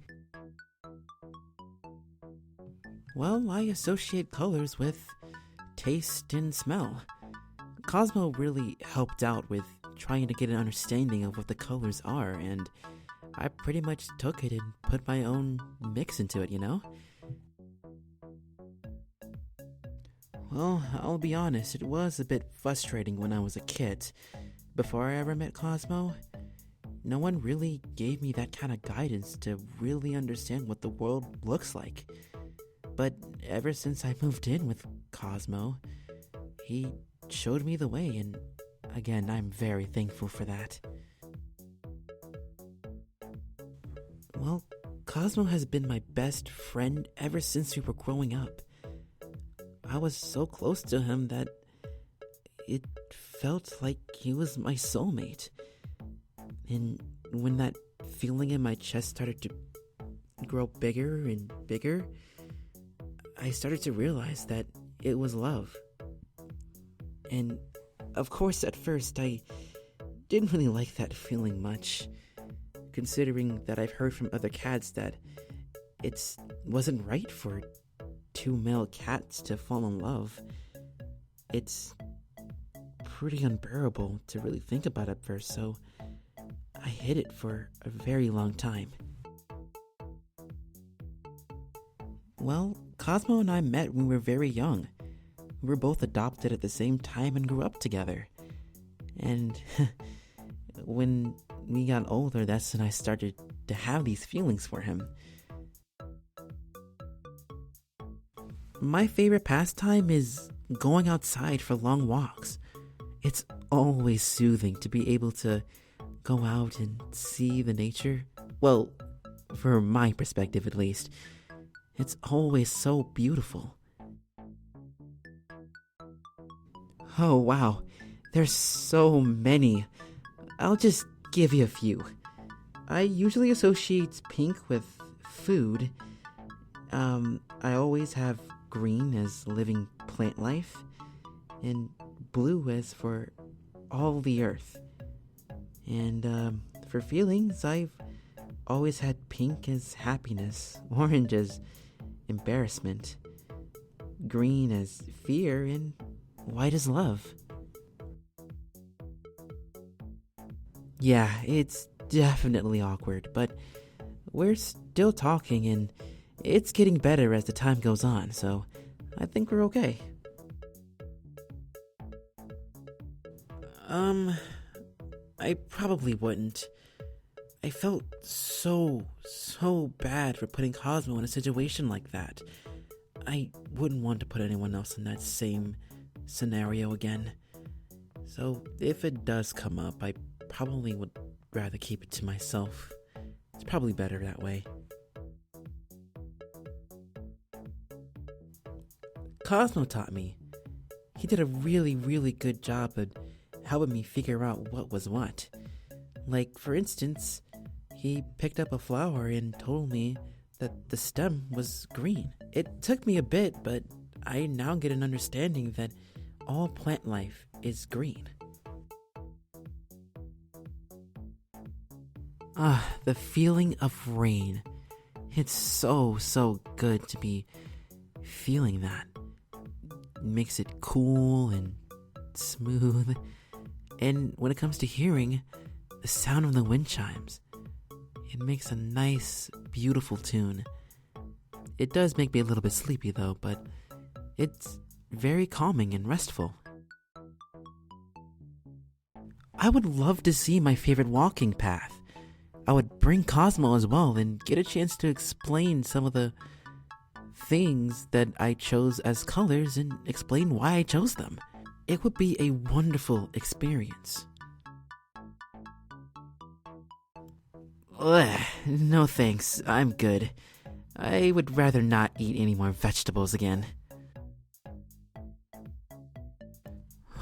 Well, I associate colors with taste and smell. Cosmo really helped out with trying to get an understanding of what the colors are, and I pretty much took it and put my own mix into it, you know? Well, I'll be honest, it was a bit frustrating when I was a kid. Before I ever met Cosmo, no one really gave me that kind of guidance to really understand what the world looks like. But ever since I moved in with Cosmo, he showed me the way, and again, I'm very thankful for that. Well, Cosmo has been my best friend ever since we were growing up. I was so close to him that it felt like he was my soulmate. And when that feeling in my chest started to grow bigger and bigger, I started to realize that it was love. And of course, at first, I didn't really like that feeling much, considering that I've heard from other cats that it wasn't right for two male cats to fall in love. It's pretty unbearable to really think about at first, so I hid it for a very long time. Well, Cosmo and I met when we were very young. We were both adopted at the same time and grew up together. And when we got older, that's when I started to have these feelings for him. My favorite pastime is going outside for long walks. It's always soothing to be able to go out and see the nature. Well, from my perspective at least. It's always so beautiful. Oh wow, there's so many. I'll just give you a few. I usually associate pink with food. I always have green as living plant life, and blue as for all the earth. And for feelings, I've always had pink as happiness, orange as embarrassment, green as fear, and white as love. Yeah, it's definitely awkward, but we're still talking and it's getting better as the time goes on, so I think we're okay. I probably wouldn't. I felt so bad for putting Cosmo in a situation like that. I wouldn't want to put anyone else in that same scenario again. So if it does come up, I probably would rather keep it to myself. It's probably better that way. Cosmo taught me. He did a really good job at helping me figure out what was what. Like, for instance, he picked up a flower and told me that the stem was green. It took me a bit, but I now get an understanding that all plant life is green. The feeling of rain. It's so good to be feeling that. It makes it cool and smooth. And when it comes to hearing, the sound of the wind chimes. It makes a nice, beautiful tune. It does make me a little bit sleepy though, but it's very calming and restful. I would love to see my favorite walking path. I would bring Cosmo as well and get a chance to explain some of the things that I chose as colors and explain why I chose them. It would be a wonderful experience. Ugh, no thanks, I'm good. I would rather not eat any more vegetables again.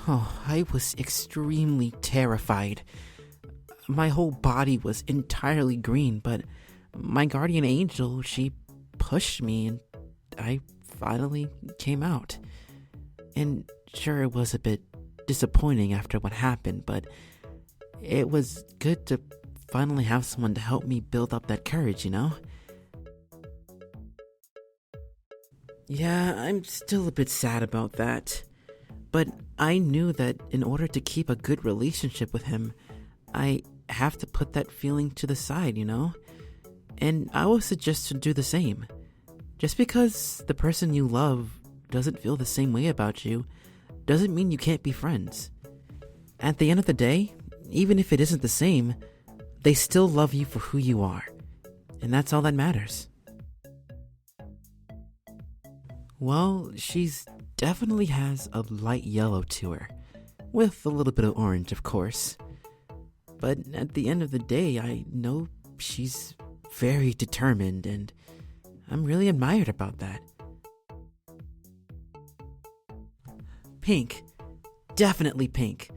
Oh, I was extremely terrified. My whole body was entirely green, but my guardian angel, she pushed me and I finally came out. And sure, it was a bit disappointing after what happened, but it was good to finally have someone to help me build up that courage, you know? Yeah, I'm still a bit sad about that. But I knew that in order to keep a good relationship with him, I have to put that feeling to the side, you know? And I would suggest to do the same. Just because the person you love doesn't feel the same way about you, doesn't mean you can't be friends. At the end of the day, even if it isn't the same, they still love you for who you are. And that's all that matters. Well, she's definitely has a light yellow to her, with a little bit of orange, of course. But at the end of the day, I know she's very determined, and I'm really admired about that. Pink. Definitely pink.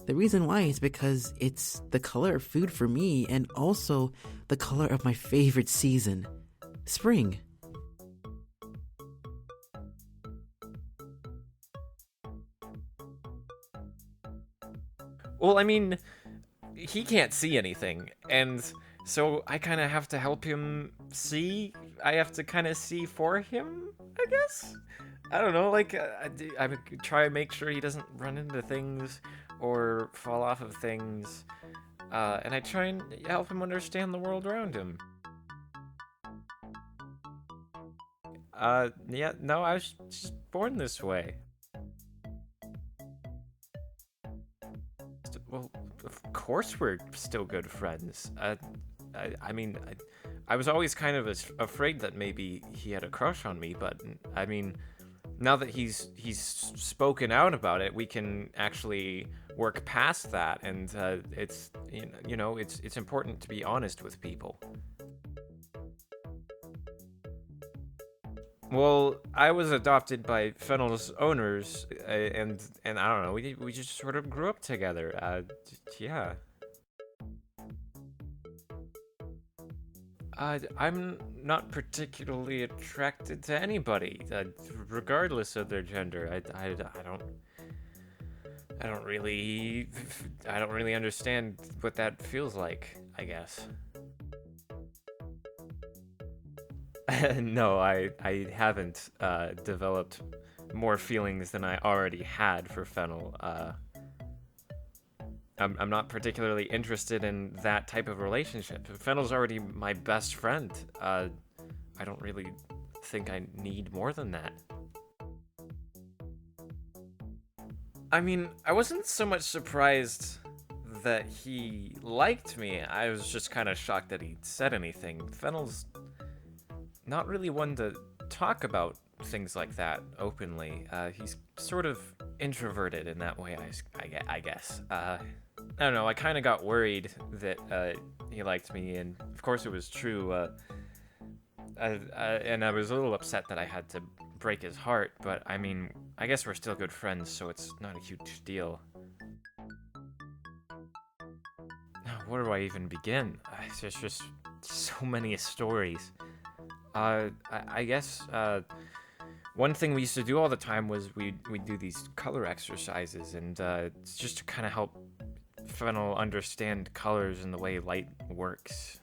The reason why is because it's the color of food for me and also the color of my favorite season, Spring. Well, I mean, he can't see anything, and so I kind of have to help him see. I have to kind of see for him, I guess. I don't know, like, I would try to make sure he doesn't run into things or fall off of things, and I try and help him understand the world around him. Yeah, no, I was just born this way. Well, of course we're still good friends. I mean, I was always kind of afraid that maybe he had a crush on me, but I mean, now that he's spoken out about it, we can actually work past that, and it's it's important to be honest with people. Well, I was adopted by Fennel's owners, and I don't know, we just sort of grew up together. Yeah. I'm not particularly attracted to anybody, regardless of their gender. I don't really understand what that feels like, I guess. No, I haven't developed more feelings than I already had for Fennel. I'm not particularly interested in that type of relationship. Fennel's already my best friend. I don't really think I need more than that. I mean, I wasn't so much surprised that he liked me. I was just kind of shocked that he said anything. Fennel's not really one to talk about things like that openly. He's sort of introverted in that way, I guess. I don't know, I kind of got worried that he liked me, and of course it was true. And I was a little upset that I had to break his heart, but I mean, I guess we're still good friends, so it's not a huge deal. Now, where do I even begin? There's just so many stories. I guess one thing we used to do all the time was we'd do these color exercises, and it's just to kind of help Fennel understand colors and the way light works.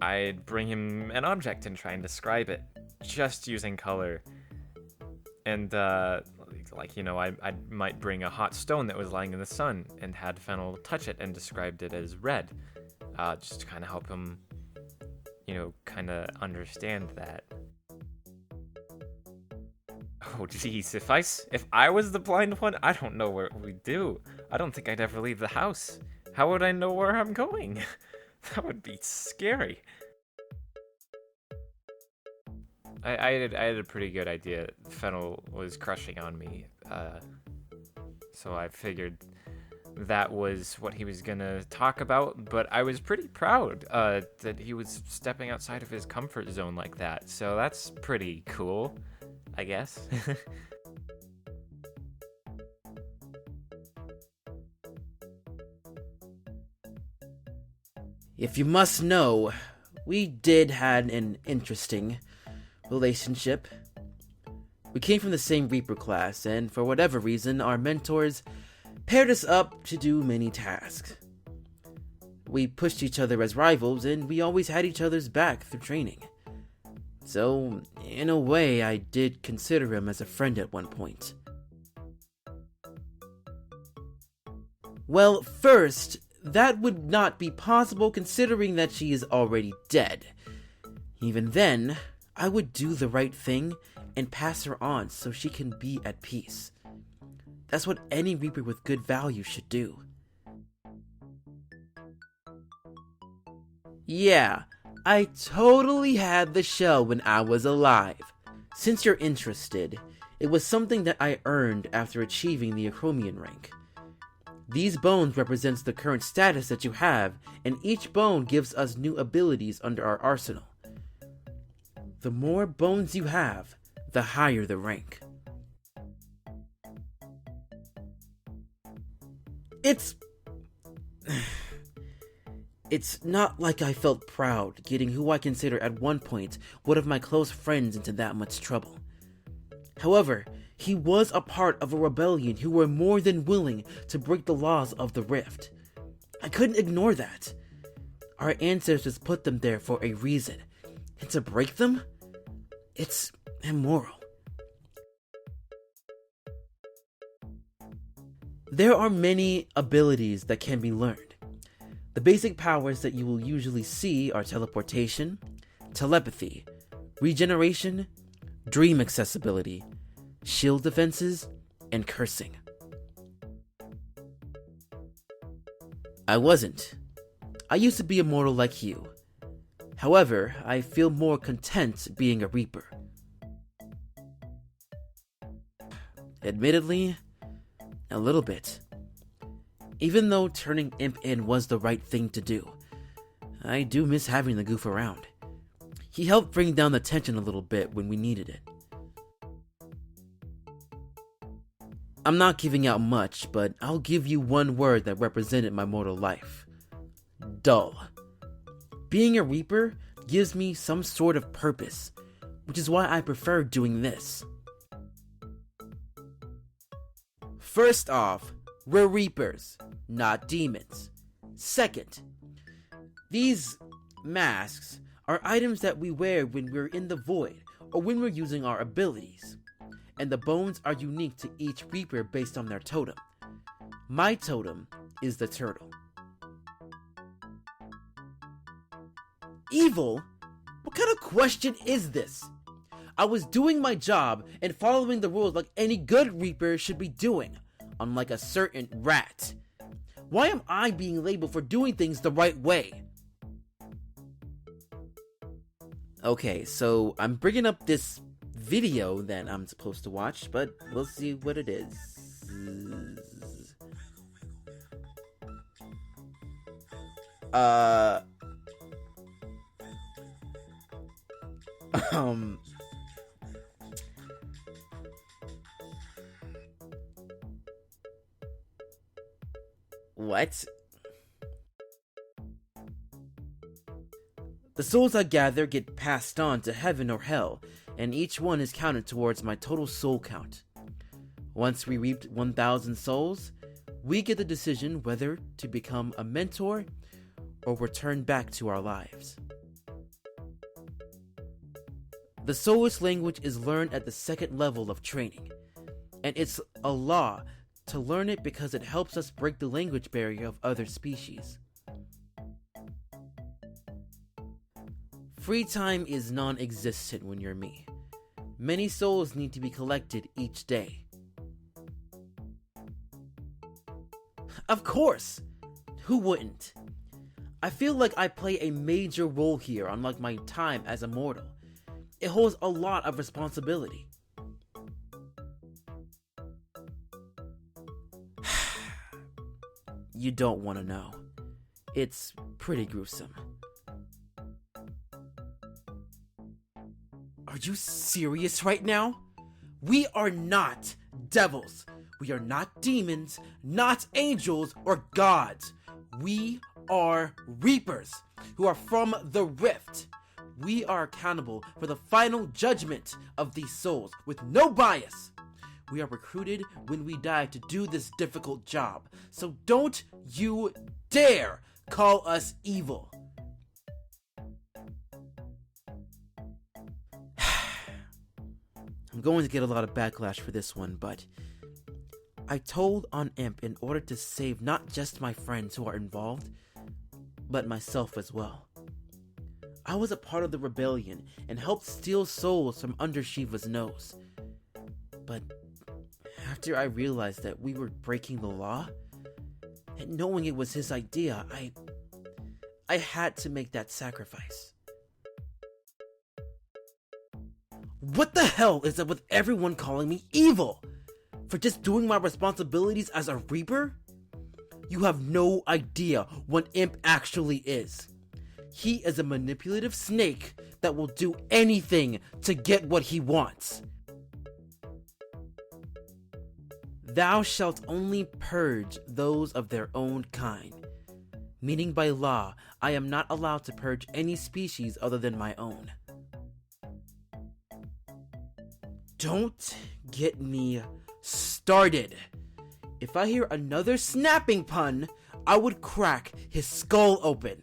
I'd bring him an object and try and describe it just using color. And I might bring a hot stone that was lying in the sun and had Fennel touch it and described it as red, just to kind of help him kind of understand that. Oh, jeez, if I was the blind one, I don't know what we'd do. I don't think I'd ever leave the house. How would I know where I'm going? That would be scary. I had a pretty good idea that Fennel was crushing on me, so I figured that was what he was gonna talk about, but I was pretty proud that he was stepping outside of his comfort zone like that, so that's pretty cool, I guess. If you must know, we did had an interesting relationship. We came from the same Reaper class, and for whatever reason, our mentors paired us up to do many tasks. We pushed each other as rivals, and we always had each other's back through training. So, in a way, I did consider him as a friend at one point. Well, first, that would not be possible considering that she is already dead. Even then, I would do the right thing and pass her on so she can be at peace. That's what any Reaper with good value should do. Yeah, I totally had the shell when I was alive. Since you're interested, it was something that I earned after achieving the Acromion rank. These bones represents the current status that you have, and each bone gives us new abilities under our arsenal. The more bones you have, the higher the rank. It's not like I felt proud getting who I consider at one point one of my close friends into that much trouble. However, he was a part of a rebellion who were more than willing to break the laws of the Rift. I couldn't ignore that. Our ancestors put them there for a reason, and to break them? It's immoral. There are many abilities that can be learned. The basic powers that you will usually see are teleportation, telepathy, regeneration, dream accessibility, shield defenses, and cursing. I wasn't. I used to be immortal like you. However, I feel more content being a Reaper. Admittedly, a little bit. Even though turning Imp in was the right thing to do, I do miss having the goof around. He helped bring down the tension a little bit when we needed it. I'm not giving out much, but I'll give you one word that represented my mortal life. Dull. Being a Reaper gives me some sort of purpose, which is why I prefer doing this. First off, we're Reapers, not demons. Second, these masks are items that we wear when we're in the void or when we're using our abilities, and the bones are unique to each Reaper based on their totem. My totem is the turtle. Evil? What kind of question is this? I was doing my job and following the rules like any good Reaper should be doing, unlike a certain rat. Why am I being labeled for doing things the right way? Okay, so I'm bringing up this video that I'm supposed to watch, but we'll see what it is. What? The souls I gather get passed on to heaven or hell, and each one is counted towards my total soul count. Once we reaped 1,000 souls, we get the decision whether to become a mentor or return back to our lives. The soulish language is learned at the second level of training, and it's a law to learn it because it helps us break the language barrier of other species. Free time is non-existent when you're me. Many souls need to be collected each day. Of course! Who wouldn't? I feel like I play a major role here, unlike my time as a mortal. It holds a lot of responsibility. You don't want to know. It's pretty gruesome. Are you serious right now? We are not devils. We are not demons, not angels or gods. We are Reapers who are from the Rift. We are accountable for the final judgment of these souls with no bias. We are recruited when we die to do this difficult job, so don't you dare call us evil. I'm going to get a lot of backlash for this one, but I told on Imp in order to save not just my friends who are involved, but myself as well. I was a part of the rebellion and helped steal souls from under Shiva's nose. But after I realized that we were breaking the law, and knowing it was his idea, I had to make that sacrifice. What the hell is up with everyone calling me evil? For just doing my responsibilities as a Reaper? You have no idea what Imp actually is. He is a manipulative snake that will do anything to get what he wants. Thou shalt only purge those of their own kind. meaning by law, I am not allowed to purge any species other than my own. Don't get me started. If I hear another snapping pun, I would crack his skull open.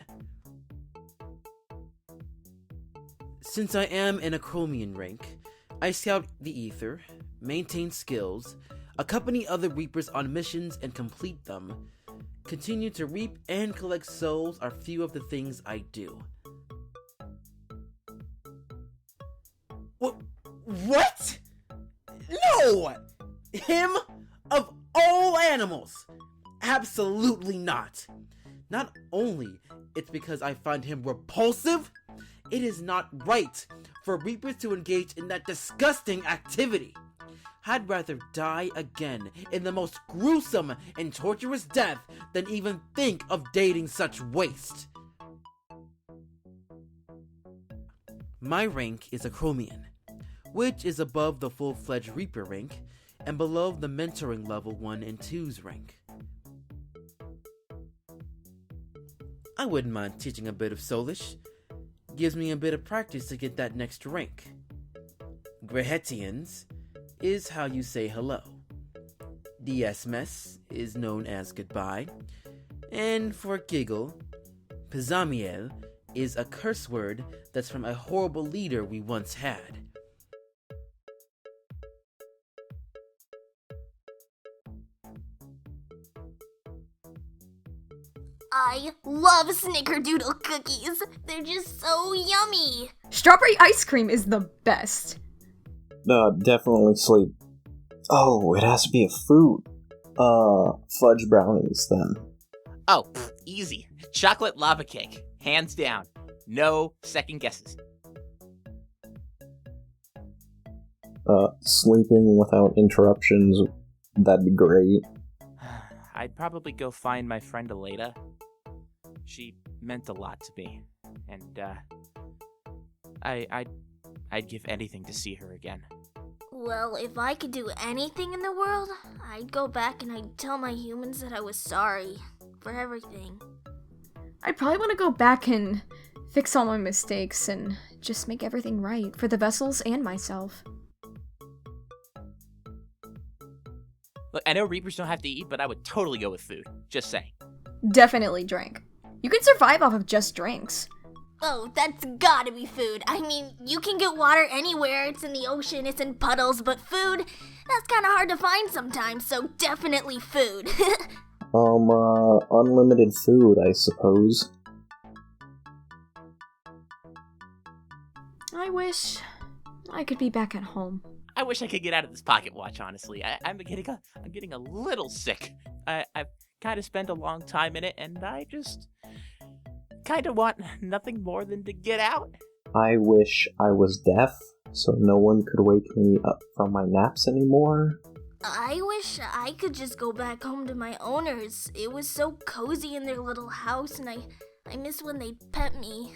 Since I am in a chromium rank, I scout the ether, maintain skills, accompany other reapers on missions and complete them. Continue to reap and collect souls are few of the things I do. What? No! Him of all animals! Absolutely not. Not only it's because I find him repulsive, it is not right for reapers to engage in that disgusting activity. I'd rather die again in the most gruesome and torturous death than even think of dating such waste. My rank is a chromium, which is above the full-fledged reaper rank and below the mentoring level 1 and 2's rank. I wouldn't mind teaching a bit of solish. Gives me a bit of practice to get that next rank. Grehetians is how you say hello. Diesmes is known as goodbye. And for giggle, Pizamiel is a curse word that's from a horrible leader we once had. I love snickerdoodle cookies. They're just so yummy. Strawberry ice cream is the best. Definitely sleep. Oh, it has to be a food. Fudge brownies then. Oh, easy. Chocolate lava cake. Hands down. No second guesses. Sleeping without interruptions, that'd be great. I'd probably go find my friend Aleda. She meant a lot to me, and I'd give anything to see her again. Well, if I could do anything in the world, I'd go back and I'd tell my humans that I was sorry for everything. I'd probably want to go back and fix all my mistakes and just make everything right for the vessels and myself. Look, I know Reapers don't have to eat, but I would totally go with food. Just saying. Definitely drink. You can survive off of just drinks. Oh, that's gotta be food. I mean, you can get water anywhere. It's in the ocean, it's in puddles, but food, that's kinda hard to find sometimes, so definitely food. Unlimited food, I suppose. I wish I could be back at home. I wish I could get out of this pocket watch, honestly. I'm getting a little sick. I've kind of spent a long time in it, and I just kind of want nothing more than to get out. I wish I was deaf, so no one could wake me up from my naps anymore. I wish I could just go back home to my owners. It was so cozy in their little house, and I miss when they pet me.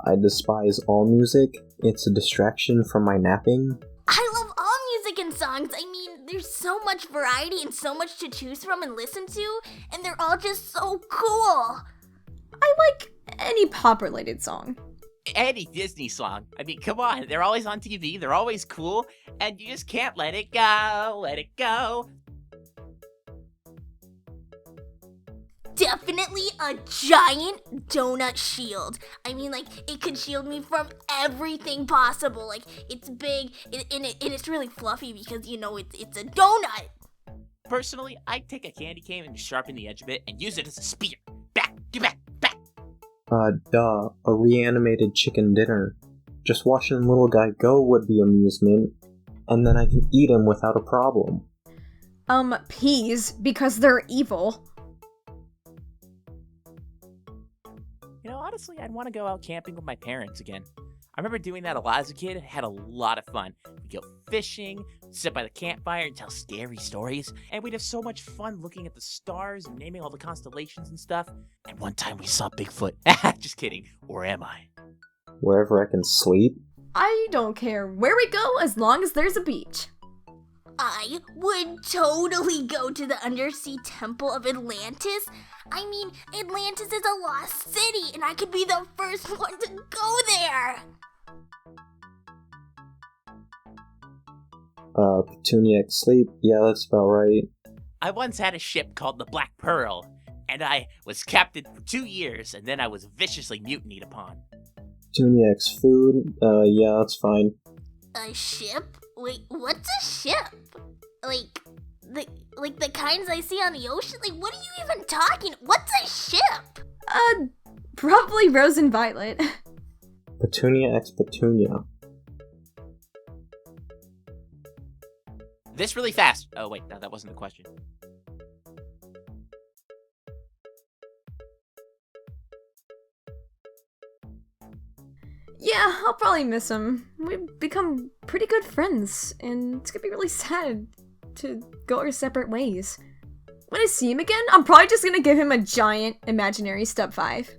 I despise all music. It's a distraction from my napping. I love all music and songs. I mean, there's so much variety and so much to choose from and listen to, and they're all just so cool. I like any pop-related song. Any Disney song. I mean, come on. They're always on TV. They're always cool. And you just can't let it go. Let it go. Definitely a giant donut shield. I mean, like, it could shield me from everything possible. Like, it's big, and it's really fluffy because, you know, it's a donut. Personally, I'd take a candy cane and sharpen the edge of it and use it as a spear. Back, get back, back. A reanimated chicken dinner. Just watching the little guy go would be amusement, and then I can eat him without a problem. Peas, because they're evil. You know, honestly, I'd want to go out camping with my parents again. I remember doing that a lot as a kid. Had a lot of fun. We'd go fishing, sit by the campfire and tell scary stories, and we'd have so much fun looking at the stars and naming all the constellations and stuff. And one time we saw Bigfoot. Just kidding. Or am I? Wherever I can sleep? I don't care where we go as long as there's a beach. I would totally go to the undersea temple of Atlantis. I mean, Atlantis is a lost city, and I could be the first one to go there. Petunia sleep? Yeah, that's about right. I once had a ship called the Black Pearl, and I was captain for 2 years, and then I was viciously mutinied upon. Petunia food? Yeah, that's fine. A ship? Wait, what's a ship? Like the kinds I see on the ocean? Like, what are you even talking? What's a ship? Probably Rose and Violet. Petunia Petunia. This really fast. Oh, wait, no, that wasn't the question. Yeah, I'll probably miss him. We've become pretty good friends, and it's gonna be really sad to go our separate ways. When I see him again, I'm probably just gonna give him a giant imaginary stub 5.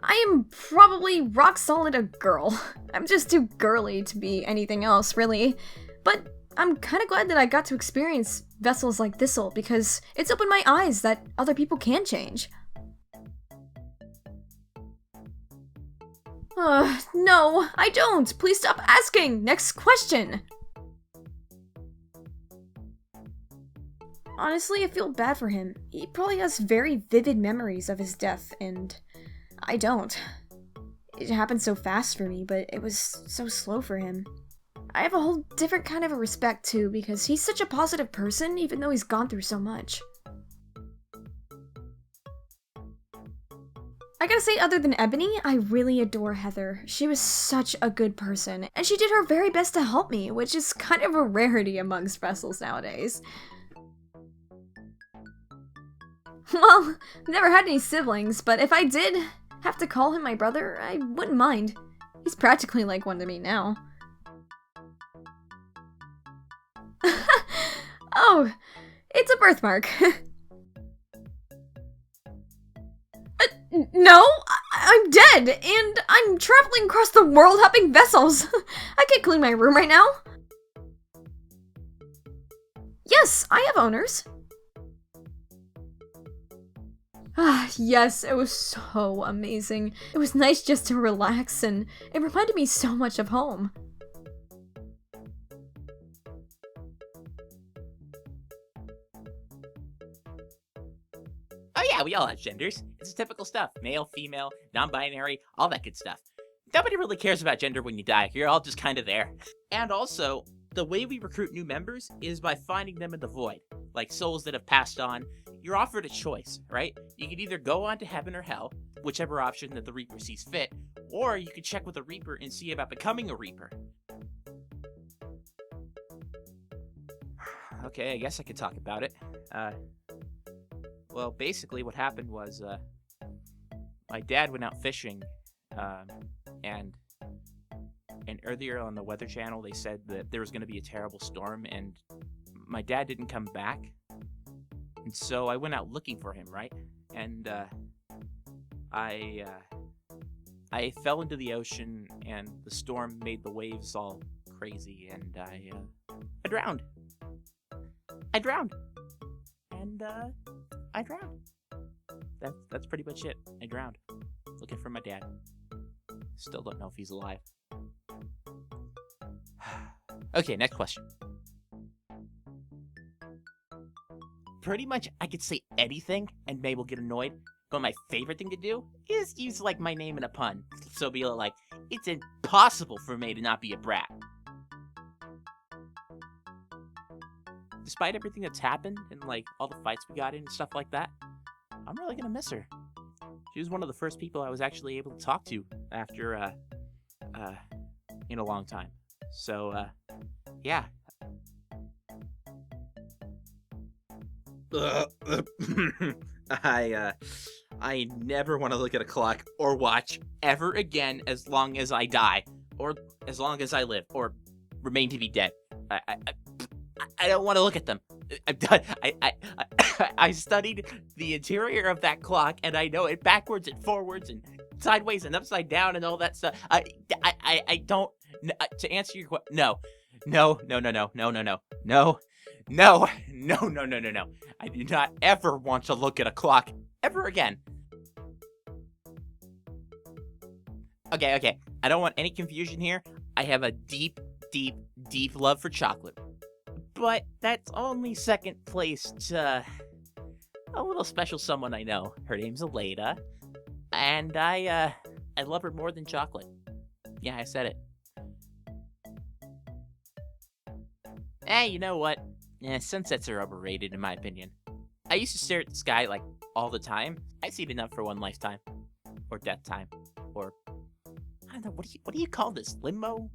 I am probably rock solid a girl. I'm just too girly to be anything else, really. But I'm kinda glad that I got to experience vessels like Thistle, because it's opened my eyes that other people can change. No, I don't. Please stop asking. Next question. Honestly, I feel bad for him. He probably has very vivid memories of his death, and I don't. It happened so fast for me, but it was so slow for him. I have a whole different kind of a respect, too, because he's such a positive person, even though he's gone through so much. I gotta say, other than Ebony, I really adore Heather. She was such a good person, and she did her very best to help me, which is kind of a rarity amongst vessels nowadays. Well, I've never had any siblings, but if I did have to call him my brother, I wouldn't mind. He's practically like one to me now. Oh, it's a birthmark. No, I'm dead, and I'm traveling across the world helping vessels. I can't clean my room right now. Yes, I have owners. Ah, yes, it was so amazing. It was nice just to relax, and it reminded me so much of home. Oh yeah, we all have genders. It's typical stuff. Male, female, non-binary, all that good stuff. Nobody really cares about gender when you die. You're all just kind of there. And also, the way we recruit new members is by finding them in the void. Like souls that have passed on. You're offered a choice, right? You could either go on to heaven or hell, whichever option that the Reaper sees fit, or you could check with the Reaper and see about becoming a Reaper. Okay, I guess I could talk about it. Well, basically what happened was, my dad went out fishing, and earlier on the Weather Channel they said that there was going to be a terrible storm, and my dad didn't come back, and so I went out looking for him, right? And, I fell into the ocean, and the storm made the waves all crazy, and I drowned. I drowned. And, I drowned. That's pretty much it. I drowned. Looking for my dad. Still don't know if he's alive. Okay, next question. Pretty much I could say anything and May will get annoyed, but my favorite thing to do is use like my name in a pun. So be like, it's impossible for May to not be a brat. Despite everything that's happened and like all the fights we got in and stuff like that, I'm really gonna miss her. She was one of the first people I was actually able to talk to after in a long time. So yeah. I never want to look at a clock or watch ever again as long as I die, or as long as I live, or remain to be dead. I don't want to look at them. I'm done. I studied the interior of that clock, and I know it backwards and forwards and sideways and upside down and all that stuff. I don't To answer your question, no. No. I do not ever want to look at a clock ever again. Okay. I don't want any confusion here. I have a deep love for chocolate. But that's only second place to a little special someone I know. Her name's Aleda. And I love her more than chocolate. Yeah, I said it. Hey, you know what? Sunsets are overrated in my opinion. I used to stare at the sky like all the time. I've seen enough for one lifetime. Or death time. Or I don't know, what do you call this? Limbo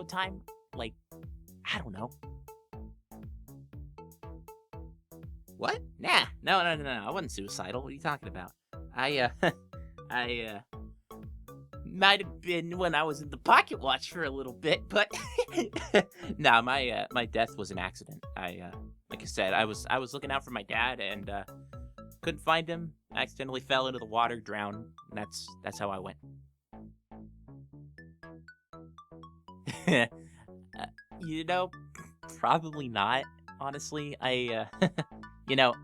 time? Like, I don't know. What? Nah. No. I wasn't suicidal. What are you talking about? I might have been when I was in the pocket watch for a little bit, but nah, my death was an accident. Like I said, I was looking out for my dad and couldn't find him. Accidentally fell into the water, drowned. And that's how I went. Probably not. Honestly, you know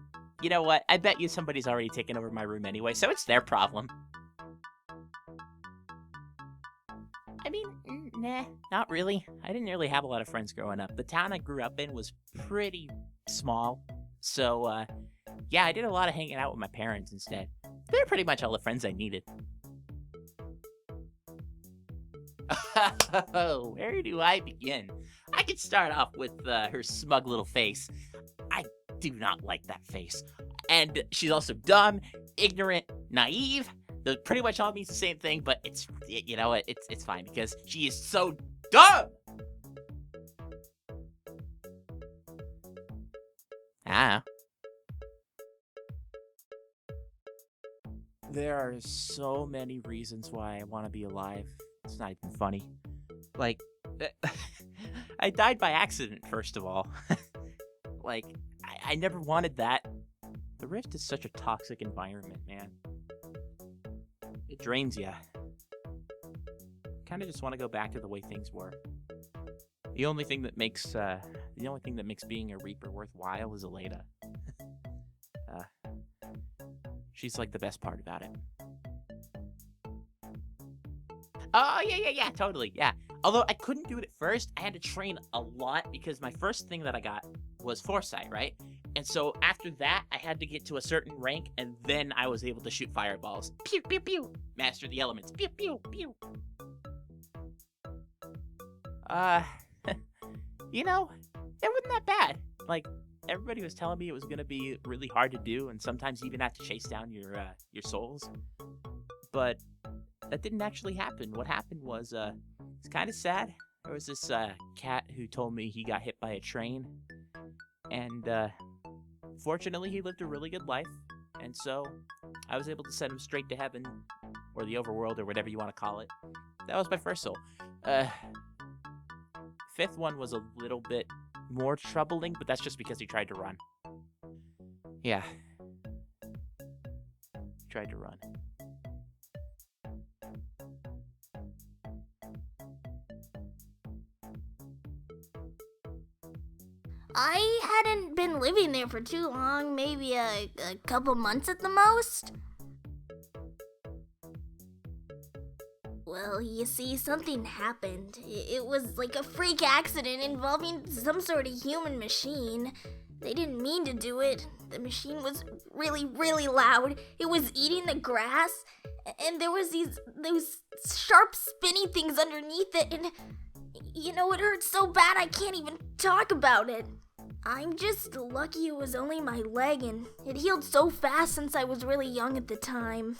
what? I bet you somebody's already taken over my room anyway, so it's their problem. I mean, nah, not really. I didn't really have a lot of friends growing up. The town I grew up in was pretty small, so, yeah, I did a lot of hanging out with my parents instead. They're pretty much all the friends I needed. Oh, where do I begin? I could start off with her smug little face. I do not like that face. And she's also dumb, ignorant, naive. That pretty much all means the same thing, but it's fine because she is so dumb. There are so many reasons why I want to be alive. It's not even funny. Like, I died by accident, first of all. Like, I never wanted that. The Rift is such a toxic environment, man. It drains ya. Kind of just want to go back to the way things were. The only thing that makes being a Reaper worthwhile is Aleda. She's like the best part about it. Oh, yeah, totally, yeah. Although I couldn't do it at first, I had to train a lot because my first thing that I got was Foresight, right? And so after that, I had to get to a certain rank, and then I was able to shoot fireballs. Pew, pew, pew. Master the elements. Pew, pew, pew. It wasn't that bad. Like, everybody was telling me it was going to be really hard to do, and sometimes you even have to chase down your souls. But that didn't actually happen. What happened was, it's kind of sad. There was this cat who told me he got hit by a train, and fortunately he lived a really good life, and so I was able to send him straight to heaven, or the overworld, or whatever you want to call it. That was my first soul. Fifth one was a little bit more troubling, but that's just because he tried to run. Yeah. He tried to run. I hadn't been living there for too long, maybe a couple months at the most. Well, you see, something happened. It was like a freak accident involving some sort of human machine. They didn't mean to do it. The machine was really, really loud. It was eating the grass, and there was those sharp, spinny things underneath it, and it hurt so bad I can't even talk about it. I'm just lucky it was only my leg, and it healed so fast since I was really young at the time.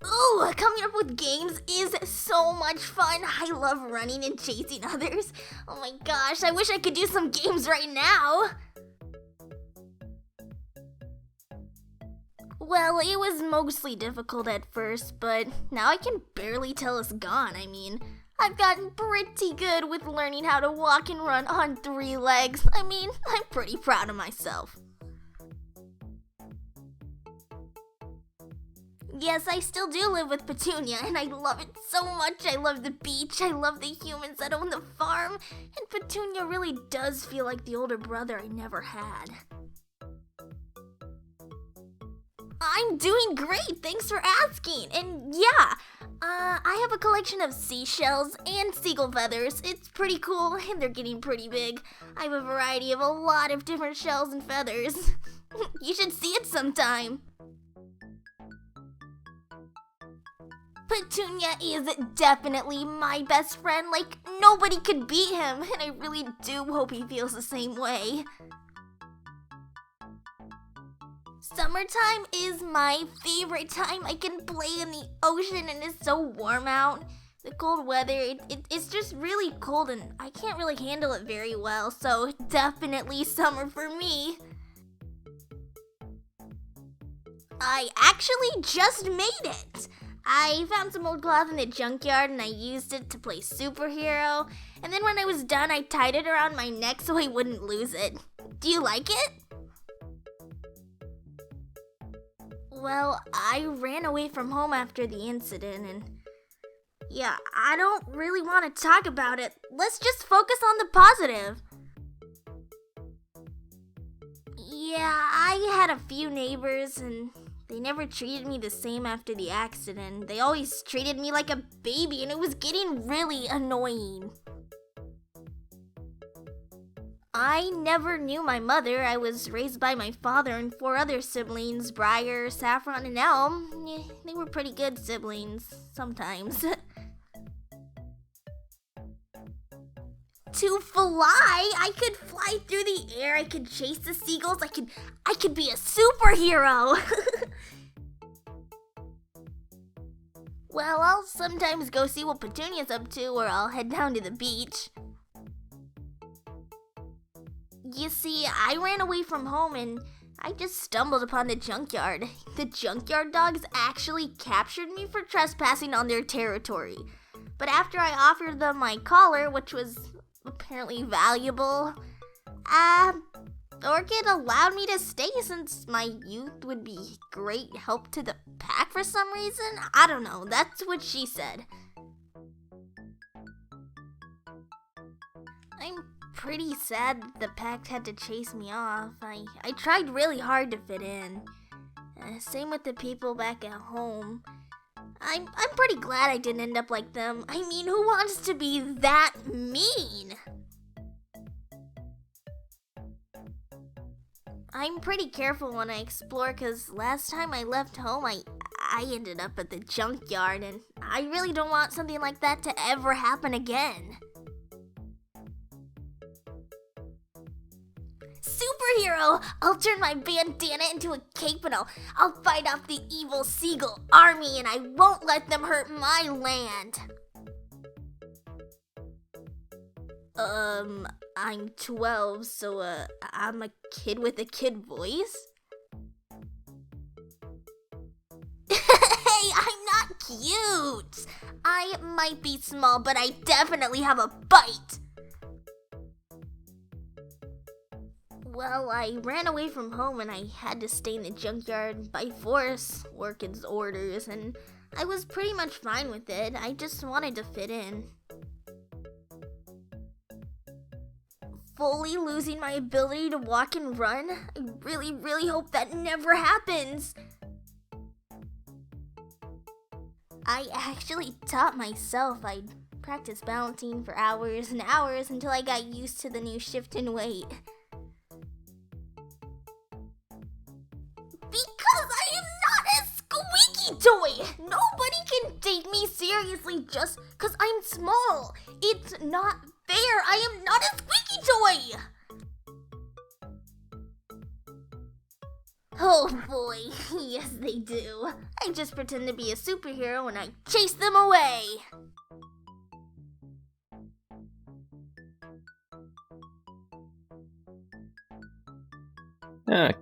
Ooh, coming up with games is so much fun. I love running and chasing others. Oh my gosh, I wish I could do some games right now. Well, it was mostly difficult at first, but now I can barely tell it's gone. I mean, I've gotten pretty good with learning how to walk and run on 3 legs. I mean, I'm pretty proud of myself. Yes, I still do live with Petunia, and I love it so much. I love the beach, I love the humans that own the farm, and Petunia really does feel like the older brother I never had. I'm doing great, thanks for asking. And yeah, I have a collection of seashells and seagull feathers. It's pretty cool, and they're getting pretty big. I have a variety of a lot of different shells and feathers. You should see it sometime. Petunia is definitely my best friend. Like, nobody could beat him, and I really do hope he feels the same way. Summertime is my favorite time. I can play in the ocean and it's so warm out. The cold weather, it's just really cold and I can't really handle it very well, so definitely summer for me. I actually just made it! I found some old cloth in the junkyard and I used it to play superhero, and then when I was done I tied it around my neck so I wouldn't lose it. Do you like it? Well, I ran away from home after the incident, and yeah, I don't really want to talk about it. Let's just focus on the positive. Yeah, I had a few neighbors, and they never treated me the same after the accident. They always treated me like a baby, and it was getting really annoying. I never knew my mother. I was raised by my father and 4 other siblings, Briar, Saffron, and Elm. Yeah, they were pretty good siblings, sometimes. To fly! I could fly through the air, I could chase the seagulls, I could be a superhero! Well, I'll sometimes go see what Petunia's up to, or I'll head down to the beach. You see, I ran away from home and I just stumbled upon the junkyard. The junkyard dogs actually captured me for trespassing on their territory. But after I offered them my collar, which was apparently valuable, Orchid allowed me to stay since my youth would be great help to the pack for some reason. I don't know, that's what she said. I'm pretty sad that the pack had to chase me off. I tried really hard to fit in. Same with the people back at home. I'm pretty glad I didn't end up like them. I mean, who wants to be that mean? I'm pretty careful when I explore because last time I left home, I ended up at the junkyard, and I really don't want something like that to ever happen again. Superhero! I'll turn my bandana into a cape and I'll fight off the evil seagull army, and I won't let them hurt my land. I'm 12, so I'm a kid with a kid voice? Hey, I'm not cute! I might be small, but I definitely have a bite! Well, I ran away from home and I had to stay in the junkyard by force, Orchid's orders, and I was pretty much fine with it. I just wanted to fit in. Fully losing my ability to walk and run? I really, really hope that never happens. I actually taught myself. I'd practice balancing for hours and hours until I got used to the new shift in weight. Because I am not a squeaky toy! Nobody can take me seriously just because I'm small. It's not fair. I am not a squeaky toy! Oh boy, yes they do. I just pretend to be a superhero and I chase them away.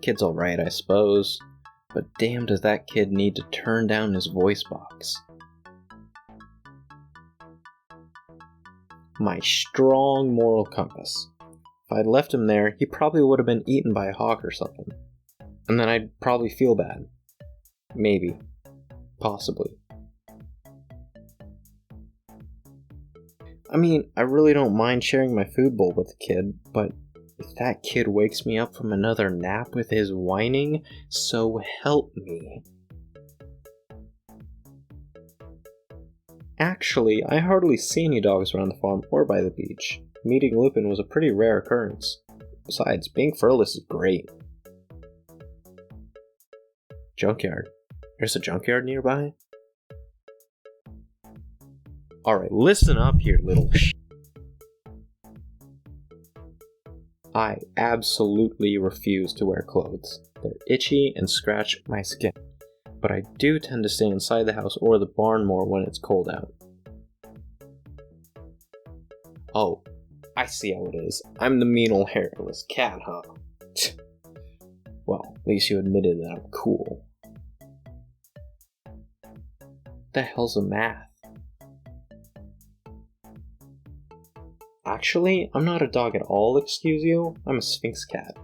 Kid's alright, I suppose. But damn, does that kid need to turn down his voice box. My strong moral compass. If I'd left him there, he probably would have been eaten by a hawk or something. And then I'd probably feel bad. Maybe. Possibly. I mean, I really don't mind sharing my food bowl with a kid, but if that kid wakes me up from another nap with his whining, so help me. Actually, I hardly see any dogs around the farm or by the beach. Meeting Lupine was a pretty rare occurrence. Besides, being furless is great. Junkyard. There's a junkyard nearby? Alright, listen up here, little I absolutely refuse to wear clothes. They're itchy and scratch my skin. But I do tend to stay inside the house or the barn more when it's cold out. Oh, I see how it is. I'm the mean old hairless cat, huh? Well, at least you admitted that I'm cool. What the hell's a math? Actually, I'm not a dog at all, excuse you. I'm a Sphinx cat.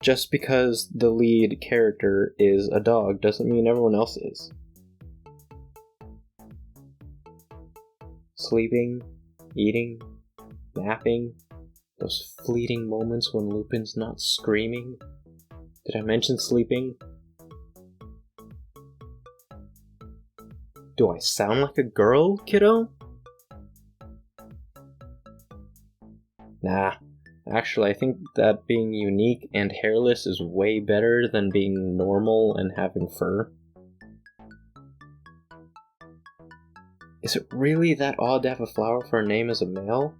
Just because the lead character is a dog doesn't mean everyone else is. Sleeping, eating, napping, those fleeting moments when Lupine's not screaming. Did I mention sleeping? Do I sound like a girl, kiddo? Nah. Actually, I think that being unique and hairless is way better than being normal and having fur. Is it really that odd to have a flower for a name as a male?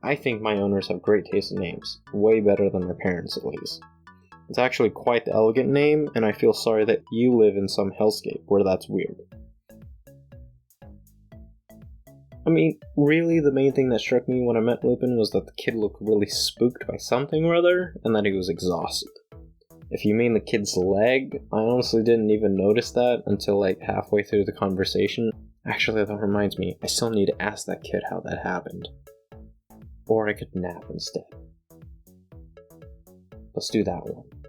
I think my owners have great taste in names. Way better than their parents, at least. It's actually quite the elegant name, and I feel sorry that you live in some hellscape where that's weird. I mean, really the main thing that struck me when I met Lupine was that the kid looked really spooked by something or other, and that he was exhausted. If you mean the kid's leg, I honestly didn't even notice that until like halfway through the conversation. Actually, that reminds me, I still need to ask that kid how that happened. Or I could nap instead. Let's do that one.